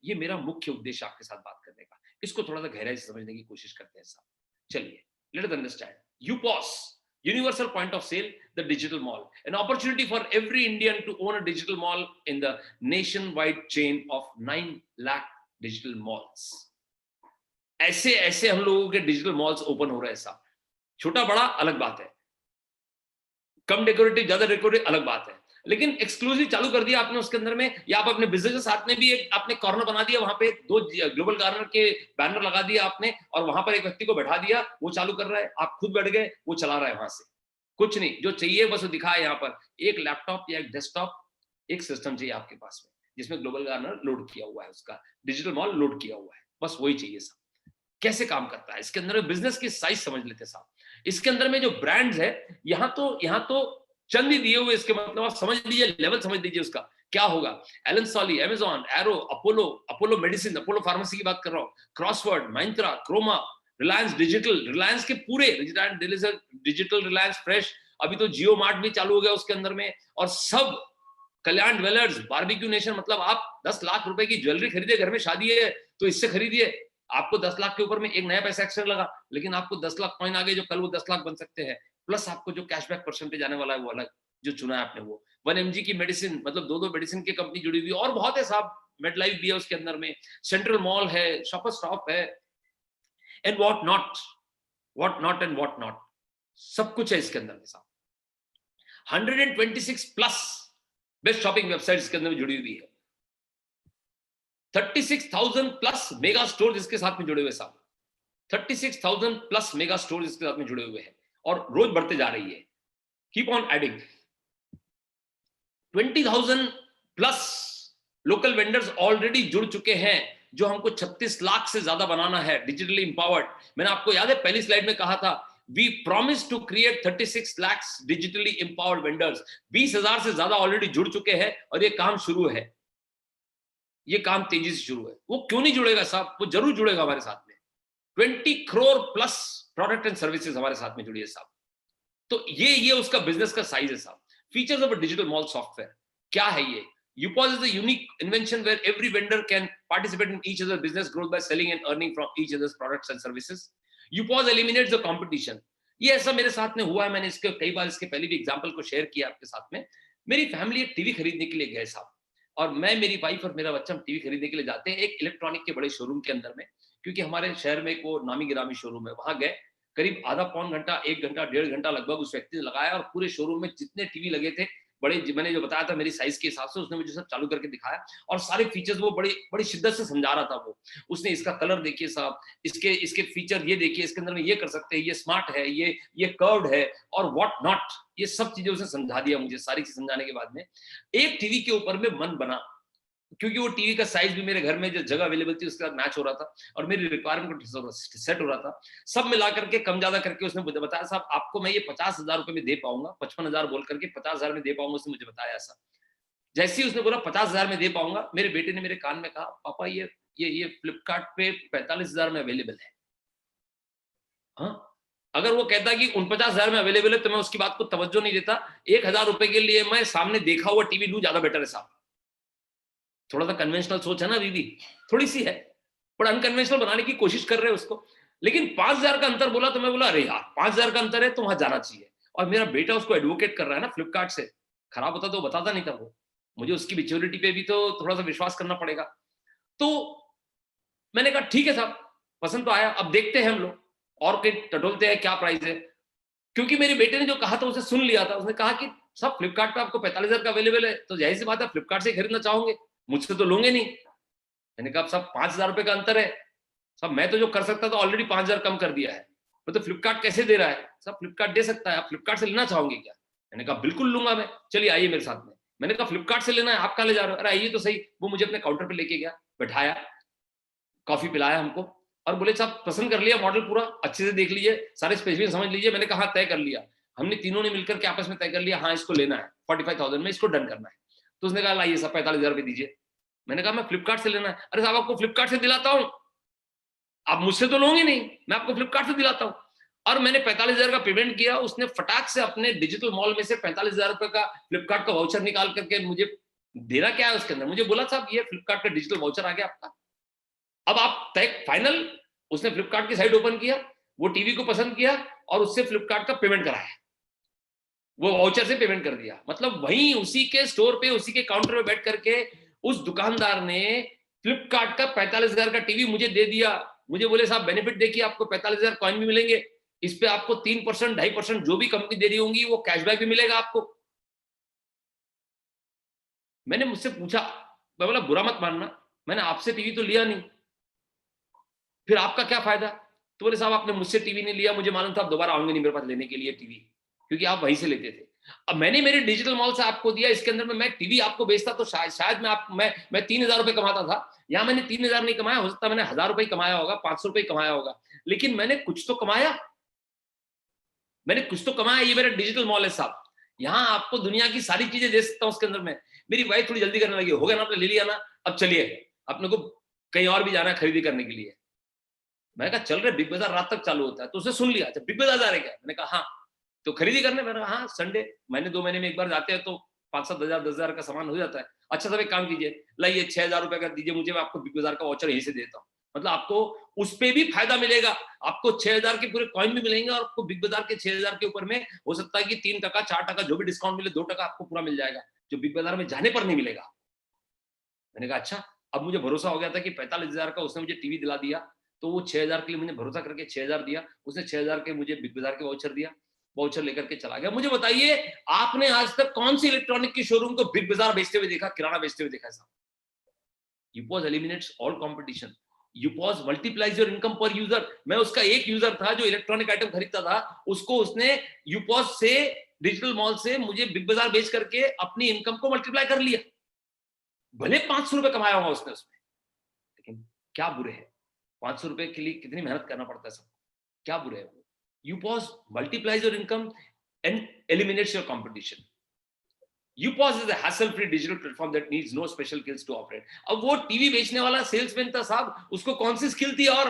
Speaker 1: ये मेरा मुख्य उद्देश्य आपके साथ बात करने का। इसको थोड़ा सा गहराई से समझने की कोशिश करते हैं साहब। चलिए, let us understand UPOS, universal point of sale, the digital mall, an opportunity for every Indian to own a digital mall in the nationwide chain of 9 lakh digital malls. ऐसे ऐसे हम लोगों के डिजिटल मॉल्स ओपन हो रहे हैं साहब। छोटा बड़ा अलग बात है, कम डेकोरेटिव ज्यादा डेकोरेटिव अलग बात है, लेकिन एक्सक्लूसिव चालू कर दिया आपने उसके अंदर में, या आप अपने बिजनेस के साथ में भी एक आपने कॉर्नर बना दिया, वहां पे 2 ग्लोबल गार्नर के बैनर लगा दिया आपने, और वहां पर एक व्यक्ति को बैठा दिया, वो चालू कर रहा है, आप खुद बैठ गए, वो चला रहा है वहां से। कुछ नहीं, जो चाहिए बस वो दिखाए यहाँ पर, एक लैपटॉप या एक डेस्कटॉप, एक सिस्टम चाहिए आपके पास में जिसमें ग्लोबल गार्नर लोड किया हुआ है, उसका डिजिटल मॉल लोड किया हुआ है, बस वही चाहिए साहब। कैसे काम करता है इसके अंदर, बिजनेस की साइज समझ लेते साहब। इसके अंदर में जो ब्रांड्स है, यहाँ तो चंद ही दिए हुए, इसके मतलब आप समझ लीजिए, लेवल समझ लीजिए उसका क्या होगा? Allen Solly, Amazon, Arrow, Apollo, Apollo medicine, Apollo pharmacy की बात कर रहा हूँ, Crossword, Mahindra, Croma, Reliance digital, Reliance के पूरे डिजिटल, रिलायंस फ्रेश, अभी तो जियो मार्ट भी चालू हो गया उसके अंदर में, और सब कल्याण ज्वेलर्स, बारबेक्यू नेशन। मतलब आप 10 लाख रुपए की ज्वेलरी खरीदे, घर में शादी है तो इससे खरीदिए, आपको 10 लाख के ऊपर में एक नया पैसा एक्स्ट्रा लगा, लेकिन आपको 10 लाख कॉइन आगे जो कल वो 10 लाख बन सकते हैं, प्लस आपको जो कैशबैक परसेंटेज आने वाला है वो अलग जो चुना है आपने वो। 1 mg की मेडिसिन, मतलब दो मेडिसिन की कंपनी जुड़ी हुई, और बहुत है साहब, मेडलाइफ भी है उसके अंदर में, सेंट्रल मॉल है, शॉपर स्टॉप है, and what not and what not, सब कुछ है इसके अंदर में साहब। 126 प्लस बेस्ट शॉपिंग वेबसाइट इसके अंदर में जुड़ी हुई है, 36,000 प्लस मेगा स्टोर इसके साथ में जुड़े हुए साहब, 36,000 प्लस मेगा स्टोर इसके साथ में जुड़े हुए हैं, और रोज बढ़ते जा रही है, keep on adding. 20,000 plus local vendors already जुड़ चुके हैं, जो हमको 36 लाख से ज्यादा बनाना है डिजिटली इंपावर्ड। मैंने आपको याद है पहली स्लाइड में कहा था, we promise to create 36 lakh digitally empowered vendors. 20,000 से ज्यादा ऑलरेडी जुड़ चुके हैं, और ये काम शुरू है, ये काम तेजी से शुरू है। वो क्यों नहीं जुड़ेगा साहब? वो जरूर जुड़ेगा हमारे साथ में। 20 crore plus product and services हमारे साथ में जुड़ी है साहब। तो ये उसका बिजनेस का साइज है साहब। Features of a digital mall software क्या है ये? UPOS is a unique invention where every vendor can participate in each other's business growth by selling and earning from each other's products and services. UPOS eliminates the competition. ये ऐसा मेरे साथ में हुआ है, मैंने इसके कई बार इसके पहले भी एग्जांपल को शेयर किया आपके साथ में। मेरी फैमिली एक टीवी खरीदने के लिए गए साहब, और मैं, मेरी वाइफ और मेरा बच्चा, हम टीवी खरीदने के लिए जाते हैं एक इलेक्ट्रॉनिक के बड़े शोरूम के अंदर में, क्योंकि हमारे शहर में एक वो नामी गिरामी शोरूम है। वहां गए, करीब आधा पौन घंटा, 1 घंटा, 1.5 घंटा लगभग उस व्यक्ति ने लगाया, और पूरे शोरूम में जितने टीवी लगे थे, बड़े, मैंने जो बताया था मेरी साइज के हिसाब से, उसने मुझे सब चालू करके दिखाया, और सारे फीचर्स वो बड़ी शिद्दत से समझा रहा था वो। उसने इसका कलर देखिए साहब, इसके फीचर ये देखिए, इसके अंदर में ये कर सकते हैं, ये स्मार्ट है, ये कर्व्ड है, और व्हाट नॉट, ये सब चीजें उसने समझा दिया मुझे। सारी चीज समझाने के बाद में एक टीवी के ऊपर में मन बना, क्योंकि वो टीवी का साइज भी मेरे घर में जो जगह अवेलेबल थी उसके साथ मैच हो रहा था, और मेरी रिक्वायरमेंट को सेट हो रहा था। सब मिला करके कम ज्यादा करके उसने मुझे बताया, साहब आपको मैं ये 50,000 रुपए में दे पाऊंगा, 55,000 बोल करके 50,000 में दे पाऊंगा, उसने मुझे बताया ऐसा। जैसे ही उसने बोला 50,000 में दे पाऊंगा, मेरे बेटे ने मेरे कान में कहा, पापा ये फ्लिपकार्ट पे 45,000 में अवेलेबल है। हाँ, अगर वो कहता कि 49,000 में अवेलेबल है तो मैं उसकी बात को तवज्जो नहीं देता। 1,000 रुपए के लिए मैं सामने देखा हुआ टीवी लूं, ज्यादा बेटर है साहब। थोड़ा सा कन्वेंशनल सोच है ना अभी भी, थोड़ी सी है, पर अनकन्वेंशनल बनाने की कोशिश कर रहे हैं उसको। लेकिन 5,000 का अंतर बोला तो मैं बोला, अरे यार 5,000 का अंतर है तो वहां जाना चाहिए। और मेरा बेटा उसको एडवोकेट कर रहा है ना फ्लिपकार्ट से, खराब होता तो बताता नहीं था वो, मुझे उसकी मैच्योरिटी पे भी तो थोड़ा सा विश्वास करना पड़ेगा। तो मैंने कहा ठीक है साहब, पसंद तो आया, अब देखते हैं हम लोग और टटोलते हैं क्या प्राइस है। क्योंकि मेरे बेटे ने जो कहा था उसे सुन लिया था, उसने कहा कि साहब फ्लिपकार्ट पे आपको 45,000 का अवेलेबल है, तो जाहिर सी बात है फ्लिपकार्ट से खरीदना चाहोगे, मुझसे तो लोगे नहीं। मैंने कहा साहब 5,000 रुपए का अंतर है साहब, मैं तो जो कर सकता था ऑलरेडी 5,000 कम कर दिया है, तो फ्लिपकार्ट कैसे दे रहा है? साहब फ्लिपकार्ट दे सकता है, आप फ्लिपकार्ट से लेना चाहोगे क्या? मैंने कहा बिल्कुल लूंगा मैं, चलिए आइए मेरे साथ में। मैंने कहा फ्लिपकार्ट से लेना है, आप कहाँ ले जा रहे हो? अरे आइए तो सही। वो मुझे अपने काउंटर पे लेके गया, बैठाया, कॉफी पिलाया हमको, और बोले साहब पसंद कर लिया मॉडल, पूरा अच्छे से देख लीजिए, सारे स्पेसिफिकेशन समझ लीजिए। मैंने कहा तय कर लिया, हमने तीनों ने मिलकर के आपस में तय कर लिया, हाँ इसको लेना है, 45,000 में इसको डन करना है। तो उसने कहा लाइए साहब 45,000 रुपए दीजिए। मैंने कहा मैं फ्लिपकार्ट से लेना है। अरे साहब आपको फ्लिपकार्ट से दिलाता हूँ, आप मुझसे तो लोगे नहीं, मैं आपको फ्लिपकार्ट से दिलाता हूँ। और मैंने 45,000 का पेमेंट किया, उसने फटाक से अपने डिजिटल मॉल में से 45,000 रुपए का फ्लिपकार्ट का वाउचर निकाल करके मुझे देना, क्या है उसके अंदर, मुझे बोला साहब ये फ्लिपकार्ट का डिजिटल वाउचर आ गया आपका, अब आप तय फाइनल। उसने फ्लिपकार्ट की साइट ओपन किया, वो टीवी को पसंद किया, और उससे फ्लिपकार्ट का पेमेंट कराया, वो वाउचर से पेमेंट कर दिया। मतलब वहीं उसी के स्टोर पे, उसी के काउंटर पे बैठ करके उस दुकानदार ने फ्लिपकार्ट का 45,000 का टीवी मुझे दे दिया। मुझे बोले साहब बेनिफिट देखिए, आपको 45,000 कॉइन भी मिलेंगे, इस पे आपको 3%, 2.5% जो भी कंपनी दे रही होंगी वो कैशबैक भी मिलेगा आपको। मैंने मुझसे पूछा, मैं बोला बुरा मत मानना, मैंने आपसे टीवी तो लिया नहीं, फिर आपका क्या फायदा? तो बोले साहब आपने मुझसे टीवी नहीं लिया, मुझे मालूम था आप दोबारा आओगे नहीं मेरे पास लेने के लिए टीवी, क्योंकि आप वहीं से लेते थे। अब मैंने मेरे डिजिटल मॉल से आपको दिया, इसके अंदर में मैं टीवी आपको बेचता तो शायद मैं 3,000 रुपए कमाता था। यहाँ मैंने 3,000 नहीं कमाया, हो सकता मैंने 1,000 रुपए कमाया होगा, 500 रुपए कमाया होगा, लेकिन मैंने कुछ तो कमाया, मैंने कुछ तो कमाया। ये मेरा डिजिटल मॉल है साहब, यहाँ आपको दुनिया की सारी चीजें दे सकता हूँ उसके अंदर में। मेरी वाइफ थोड़ी जल्दी करने लगी, हो गया ना, आपने ले लिया ना, अब चलिए अपने को कहीं और भी जाना है खरीदी करने के लिए। मैंने कहा चल रहे, बिग बाजार रात तक चालू होता है। तो उसने सुन लिया, अच्छा बिग बाजार जा रहे क्या? मैंने कहा हाँ। तो खरीदी करने? मैंने कहा हाँ, संडे, महीने 2 महीने में एक बार जाते हैं तो 5-7 हजार 10 हजार का सामान हो जाता है। अच्छा सब एक काम कीजिए, लाइए 6,000 रुपए का दीजिए मुझे, मैं आपको बिग बाजार का वाउचर यहीं से देता हूँ। मतलब आपको उस पे भी फायदा मिलेगा, आपको 6,000 के पूरे कॉइन भी मिलेंगे और आपको बिग बाजार के 6,000 के ऊपर में हो सकता है कि 3%, 4% जो भी डिस्काउंट मिले, 2% आपको पूरा मिल जाएगा, जो बिग बाजार में जाने पर नहीं मिलेगा। मैंने कहा अच्छा, अब मुझे भरोसा हो गया था कि 45,000 का उसने मुझे टीवी दिला दिया, तो वो 6,000 के लिए मैंने भरोसा करके 6,000 दिया, उसने 6,000 के मुझे बिग बाजार के वाउचर दिया, वाउचर लेकर के चला गया। मुझे बताइए, आपने आज तक कौन सी इलेक्ट्रॉनिक की शोरूम को बिग बाजार बेचते हुए देखा, किराना बेचते हुए देखा है साहब? UPOS eliminates all competition, UPOS multiplies your income per user. मैं उसका एक यूजर था जो इलेक्ट्रॉनिक आइटम खरीदता था, उसको उसने यूपॉस से, डिजिटल मॉल से मुझे बिग बाजार बेच करके अपनी इनकम को मल्टीप्लाई कर लिया। भले 500 रुपए कमाया होगा उसने उसमें, लेकिन क्या बुरे है, 500 रुपए के लिए कितनी मेहनत करना पड़ता है सबको, क्या बुरे है वो। UPOS multiplies your income and eliminates your competition. UPOS is a hassle free digital platform that needs no special skills to operate. अब वो टीवी बेचने वाला सेल्समैन था साहब, उसको कौन सी स्किल थी? और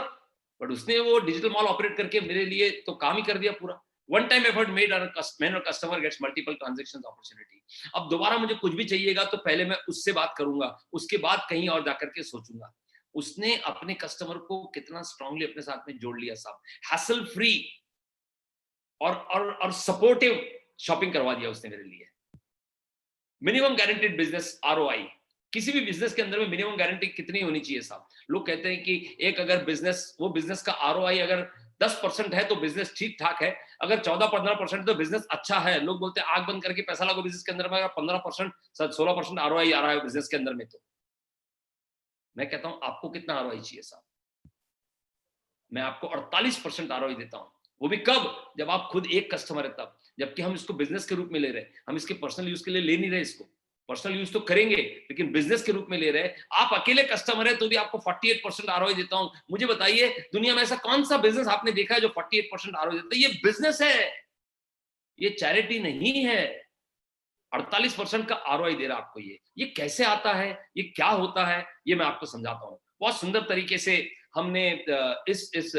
Speaker 1: बट उसने वो डिजिटल मॉल ऑपरेट करके मेरे लिए तो काम ही कर दिया पूरा। वन टाइम एफर्ट मेड और customer gets multiple transactions opportunity. अब दोबारा मुझे कुछ भी चाहिएगा तो पहले मैं उससे बात करूंगा, उसके बाद कहीं और जाकर के सोचूंगा। उसने अपने कस्टमर को कितना स्ट्रांगली अपने साथ में जोड़ लिया साहब, हैसल फ्री और सपोर्टिव शॉपिंग करवा दिया उसने मेरे लिए। मिनिमम गारंटीड बिजनेस आरओआई, किसी भी बिजनेस के अंदर में मिनिमम गारंटी कितनी होनी चाहिए साहब? लोग कहते हैं कि एक अगर बिजनेस, वो बिजनेस का आरओआई अगर 10% है तो बिजनेस ठीक ठाक है, अगर 14-15% तो बिजनेस अच्छा है। लोग बोलते हैं आग बंद करके पैसा लगाओ बिजनेस के अंदर में, अगर 15% 16% आरओआई आ रहा है बिजनेस के अंदर में, तो मैं कहता हूं आपको कितना आरओआई चाहिए साहब? मैं आपको 48% आरओआई देता हूं। वो भी कब? जब आप खुद एक कस्टमर है तब, जबकि हम इसको बिजनेस के रूप में ले रहे हैं, हम इसके पर्सनल यूज के लिए ले नहीं रहे इसको। पर्सनल यूज तो करेंगे लेकिन बिजनेस के रूप में ले रहे हैं। आप अकेले कस्टमर है तो भी आपको 48% आरओआई देता हूं। मुझे बताइए, दुनिया में ऐसा कौन सा बिजनेस आपने देखा है जो 48% आरओआई देता है? ये बिजनेस है, ये चैरिटी नहीं है। 48% का आरओआई दे रहा आपको, ये कैसे आता है, ये क्या होता है, ये मैं आपको समझाता हूं। बहुत सुंदर तरीके से हमने इस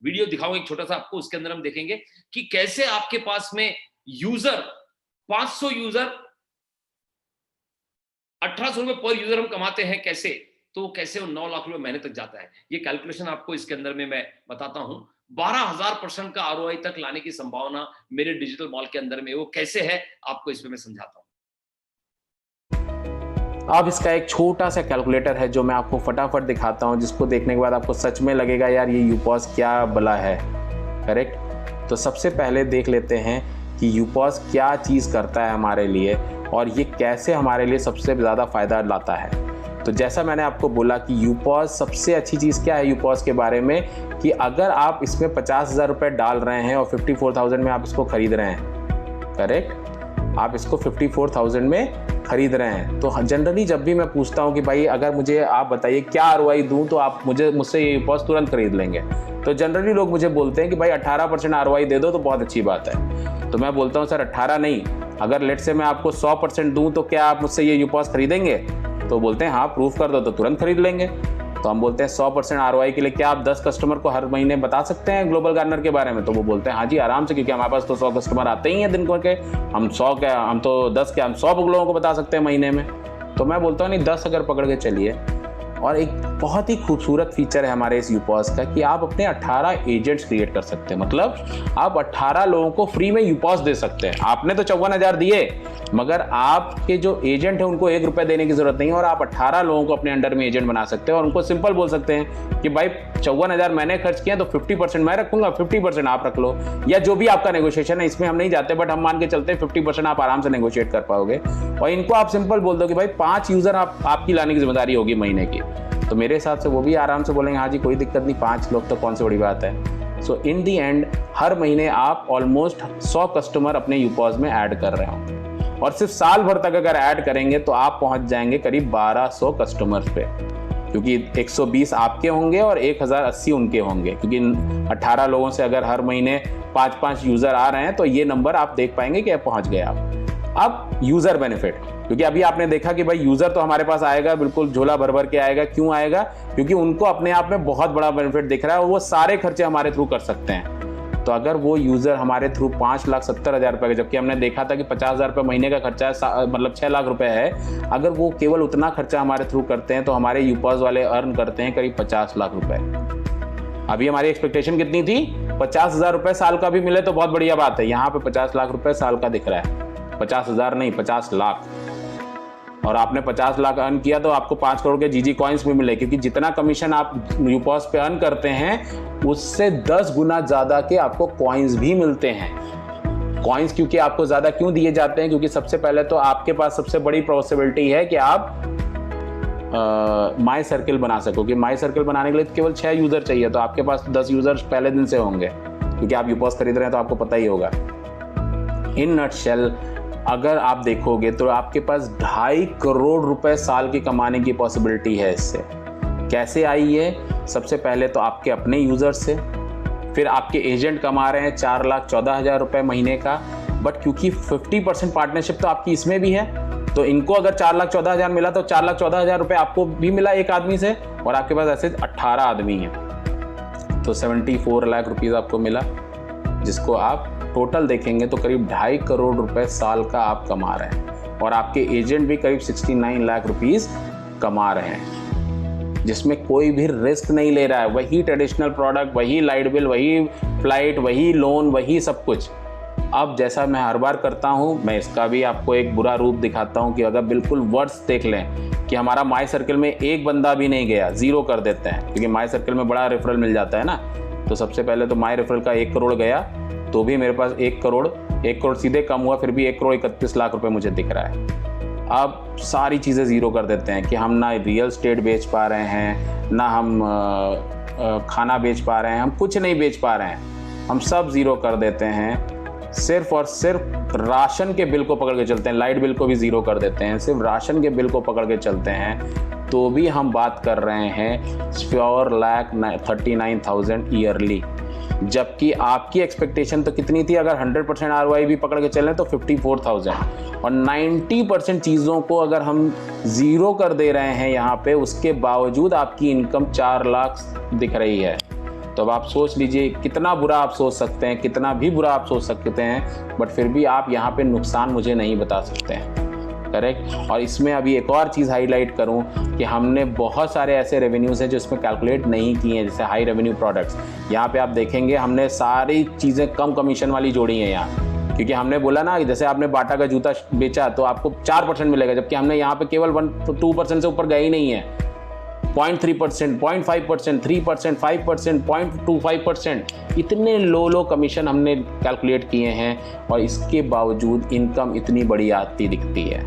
Speaker 1: वीडियो दिखाऊंगा एक छोटा सा आपको, उसके अंदर हम देखेंगे कि कैसे आपके पास में यूजर 500 यूजर 1800 रुपए पर यूजर हम कमाते हैं, कैसे? तो कैसे वो 9 लाख रुपए महीने तक जाता है, ये कैलकुलेशन आपको इसके अंदर में मैं बताता हूं। 12,000% का आरओआई तक लाने की संभावना मेरे डिजिटल मॉल के अंदर में, वो कैसे है आपको इसमें मैं समझाता हूं।
Speaker 2: अब इसका एक छोटा सा कैलकुलेटर है जो मैं आपको फटाफट दिखाता हूं, जिसको देखने के बाद आपको सच में लगेगा यार ये यूपॉस क्या भला है। करेक्ट? तो सबसे पहले देख लेते हैं कि यूपॉस क्या चीज़ करता है हमारे लिए और ये कैसे हमारे लिए सबसे ज़्यादा फ़ायदा लाता है। तो जैसा मैंने आपको बोला कि यूपॉस सबसे अच्छी चीज़ क्या है यूपॉस के बारे में, कि अगर आप इसमें 50,000 रुपये डाल रहे हैं और 54,000 में आप इसको ख़रीद रहे हैं, करेक्ट, आप इसको 54,000 में खरीद रहे हैं, तो जनरली जब भी मैं पूछता हूं कि भाई अगर मुझे आप बताइए क्या आरओआई दूं तो आप मुझसे ये यूपॉस तुरंत खरीद लेंगे, तो जनरली लोग मुझे बोलते हैं कि भाई 18% आरओआई दे दो तो बहुत अच्छी बात है। तो मैं बोलता हूं सर 18 नहीं, अगर लेट से मैं आपको 100% दूं तो क्या आप मुझसे ये यूपॉस खरीदेंगे? तो बोलते हैं हाँ प्रूफ कर दो तो तुरंत खरीद लेंगे। तो हम बोलते हैं 100% आरओआई के लिए क्या आप 10 कस्टमर को हर महीने बता सकते हैं ग्लोबल गार्डनर के बारे में? तो वो बोलते हैं हाँ जी आराम से, क्योंकि हमारे पास तो 100 कस्टमर आते ही हैं दिन भर के, हम 100 क्या, हम तो 10 क्या, हम 100 लोगों को बता सकते हैं महीने में। तो मैं बोलता हूँ नहीं 10 अगर पकड़ के चलिए। और एक बहुत ही खूबसूरत फीचर है हमारे इस यूपॉस का कि आप अपने 18 एजेंट्स क्रिएट कर सकते हैं। मतलब आप 18 लोगों को फ्री में यूपॉस दे सकते हैं। आपने तो 54,000 दिए, मगर आपके जो एजेंट है उनको 1 रुपया देने की जरूरत नहीं है और आप 18 लोगों को अपने अंडर में एजेंट बना सकते हैं और उनको सिंपल बोल सकते हैं कि भाई 54,000 मैंने खर्च किया तो 50% मैं रखूंगा, 50% आप रख लो, या जो भी आपका नेगोशिएशन है। इसमें हम नहीं जाते, बट हम मान के चलते हैं 50% आप आराम से नेगोशिएट कर पाओगे। और इनको आप सिंपल बोल दो कि भाई 5 यूजर आपकी लाने की जिम्मेदारी होगी महीने की, तो मेरे हिसाब से वो भी आराम से बोलेंगे हाँ जी कोई दिक्कत नहीं, 5 लोग तो कौन सी बड़ी बात है। सो इन दी एंड हर महीने आप ऑलमोस्ट 100 कस्टमर अपने यूपॉस में ऐड कर रहे हो और सिर्फ साल भर तक अगर ऐड करेंगे तो आप पहुंच जाएंगे करीब 1200 कस्टमर्स पे, क्योंकि 120 आपके होंगे और 1080 उनके होंगे, क्योंकि 18 लोगों से अगर हर महीने 5-5 यूज़र आ रहे हैं तो ये नंबर आप देख पाएंगे कि पहुंच गए आप। अब यूजर बेनिफिट, क्योंकि अभी आपने देखा कि भाई यूजर तो हमारे पास आएगा, बिल्कुल झोला भर भर के आएगा। क्यों आएगा? क्योंकि उनको अपने आप में बहुत बड़ा बेनिफिट दिख रहा है और वो सारे खर्चे हमारे थ्रू कर सकते हैं। तो अगर वो यूजर हमारे थ्रू 5,70,000 रुपए का, जबकि हमने देखा था कि 50,000 रुपए महीने का खर्चा है, मतलब 6 लाख रुपए है, अगर वो केवल उतना खर्चा हमारे थ्रू करते हैं तो हमारे यूपॉस वाले अर्न करते हैं करीब 50 लाख रुपए। अभी हमारी एक्सपेक्टेशन कितनी थी? 50,000 रुपए साल का भी मिले तो बहुत बढ़िया बात है। यहाँ पे 50 लाख रुपए साल का दिख रहा है, 50,000 नहीं, 50 लाख। और आपने 50 लाख अर्न किया तो आपको 5 करोड़ के जीजी कॉइन्स भी मिले, क्योंकि जितना कमीशन आप यूपॉस पे अर्न करते हैं उससे 10 गुना ज्यादा के आपको कॉइन्स भी मिलते हैं। कॉइन्स क्योंकि आपको ज्यादा क्यों दिए जाते हैं? क्योंकि सबसे पहले तो आपके पास सबसे बड़ी पॉसिबिलिटी है कि आप माई सर्किल बना सको, कि माई सर्किल बनाने के लिए केवल 6 यूजर चाहिए, तो आपके पास 10 यूजर्स पहले दिन से होंगे, क्योंकि आप यूपॉस खरीद रहे हैं तो आपको पता ही होगा। इन नटशेल अगर आप देखोगे तो आपके पास 2.5 करोड़ रुपए साल की कमाने की पॉसिबिलिटी है इससे। कैसे आई है? सबसे पहले तो आपके अपने यूजर से, फिर आपके एजेंट कमा रहे हैं 4,14,000 रुपए महीने का, बट क्योंकि 50% पार्टनरशिप तो आपकी इसमें भी है, तो इनको अगर 4,14,000 मिला तो 4,14,000 रुपए आपको भी मिला एक आदमी से, और आपके पास ऐसे 18 आदमी हैं, तो 74 लाख रुपीज आपको मिला, जिसको आप टोटल देखेंगे तो करीब 2.5 करोड़ रुपए साल का आप कमा रहे हैं। और आपके एजेंट भी करीब 69 लाख रुपीस कमा रहे हैं, जिसमें कोई भी रिस्क नहीं ले रहा है। वही ट्रेडिशनल प्रोडक्ट, वही लाइट बिल, वही फ्लाइट, वही लोन, वही सब कुछ। अब जैसा मैं हर बार करता हूं, मैं इसका भी आपको एक बुरा रूप दिखाता हूं कि अगर बिल्कुल वर्ड्स देख लें कि हमारा माई सर्किल में एक बंदा भी नहीं गया, 0 कर देते हैं, क्योंकि माई सर्किल में बड़ा रेफरल मिल जाता है ना। तो सबसे पहले तो माई रेफरल का 1 करोड़ गया, तो भी मेरे पास 1 करोड़ सीधे कम हुआ, फिर भी 1 करोड़ 31 लाख रुपए मुझे दिख रहा है। अब सारी चीज़ें 0 कर देते हैं कि हम ना रियल एस्टेट बेच पा रहे हैं, ना हम खाना बेच पा रहे हैं, हम कुछ नहीं बेच पा रहे हैं, हम सब 0 कर देते हैं। सिर्फ और सिर्फ राशन के बिल को पकड़ के चलते हैं, लाइट बिल को भी 0 कर देते हैं, सिर्फ राशन के बिल को पकड़ के चलते हैं, तो भी हम बात कर रहे हैं 4,39,000 ईयरली। जबकि आपकी एक्सपेक्टेशन तो कितनी थी? अगर 100% ROI भी पकड़ के चलें तो 54,000, और 90% चीज़ों को अगर हम 0 कर दे रहे हैं यहाँ पे, उसके बावजूद आपकी इनकम 4 लाख दिख रही है। तो अब आप सोच लीजिए कितना बुरा आप सोच सकते हैं, कितना भी बुरा आप सोच सकते हैं, बट फिर भी आप यहाँ पे नुकसान मुझे नहीं बता सकते हैं, करेक्ट। और इसमें अभी एक और चीज़ हाईलाइट करूं कि हमने बहुत सारे ऐसे रेवेन्यूज़ हैं जो इसमें कैलकुलेट नहीं किए हैं, जैसे हाई रेवेन्यू प्रोडक्ट्स। यहाँ पे आप देखेंगे हमने सारी चीज़ें कम कमीशन वाली जोड़ी हैं यहाँ, क्योंकि हमने बोला ना, जैसे आपने बाटा का जूता बेचा तो आपको 4% मिलेगा, जबकि हमने यहाँ पे केवल 2% से ऊपर गए ही नहीं है। 0.3%, 0.5%, 3%, 5%, 0.25%, इतने लो कमीशन हमने कैलकुलेट किए हैं, और इसके बावजूद इनकम इतनी बड़ी आती दिखती है।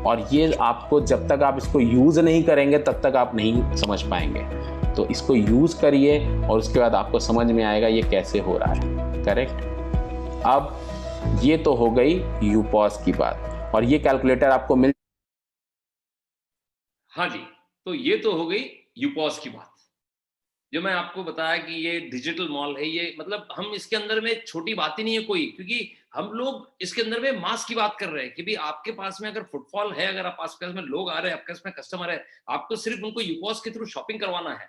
Speaker 2: और ये आपको, जब तक आप इसको यूज़ नहीं करेंगे तब तक आप नहीं समझ पाएंगे। तो इसको यूज़ करिए और उसके बाद आपको समझ में आएगा ये कैसे हो रहा है, करेक्ट। अब ये तो हो गई यूपॉस की बात, और ये कैलकुलेटर आपको मिल,
Speaker 1: हाँ जी, तो ये तो हो गई यूपॉस की बात, जो मैं आपको बताया कि ये डिजिटल मॉल है। ये मतलब हम इसके अंदर में छोटी बात ही नहीं है कोई, क्योंकि हम लोग इसके अंदर में मास की बात कर रहे हैं कि भी आपके पास में अगर फुटफॉल है, अगर आप पास में लोग आ रहे हैं, आपके पास में कस्टमर है, आपको सिर्फ उनको यूपॉस के थ्रू शॉपिंग करवाना है।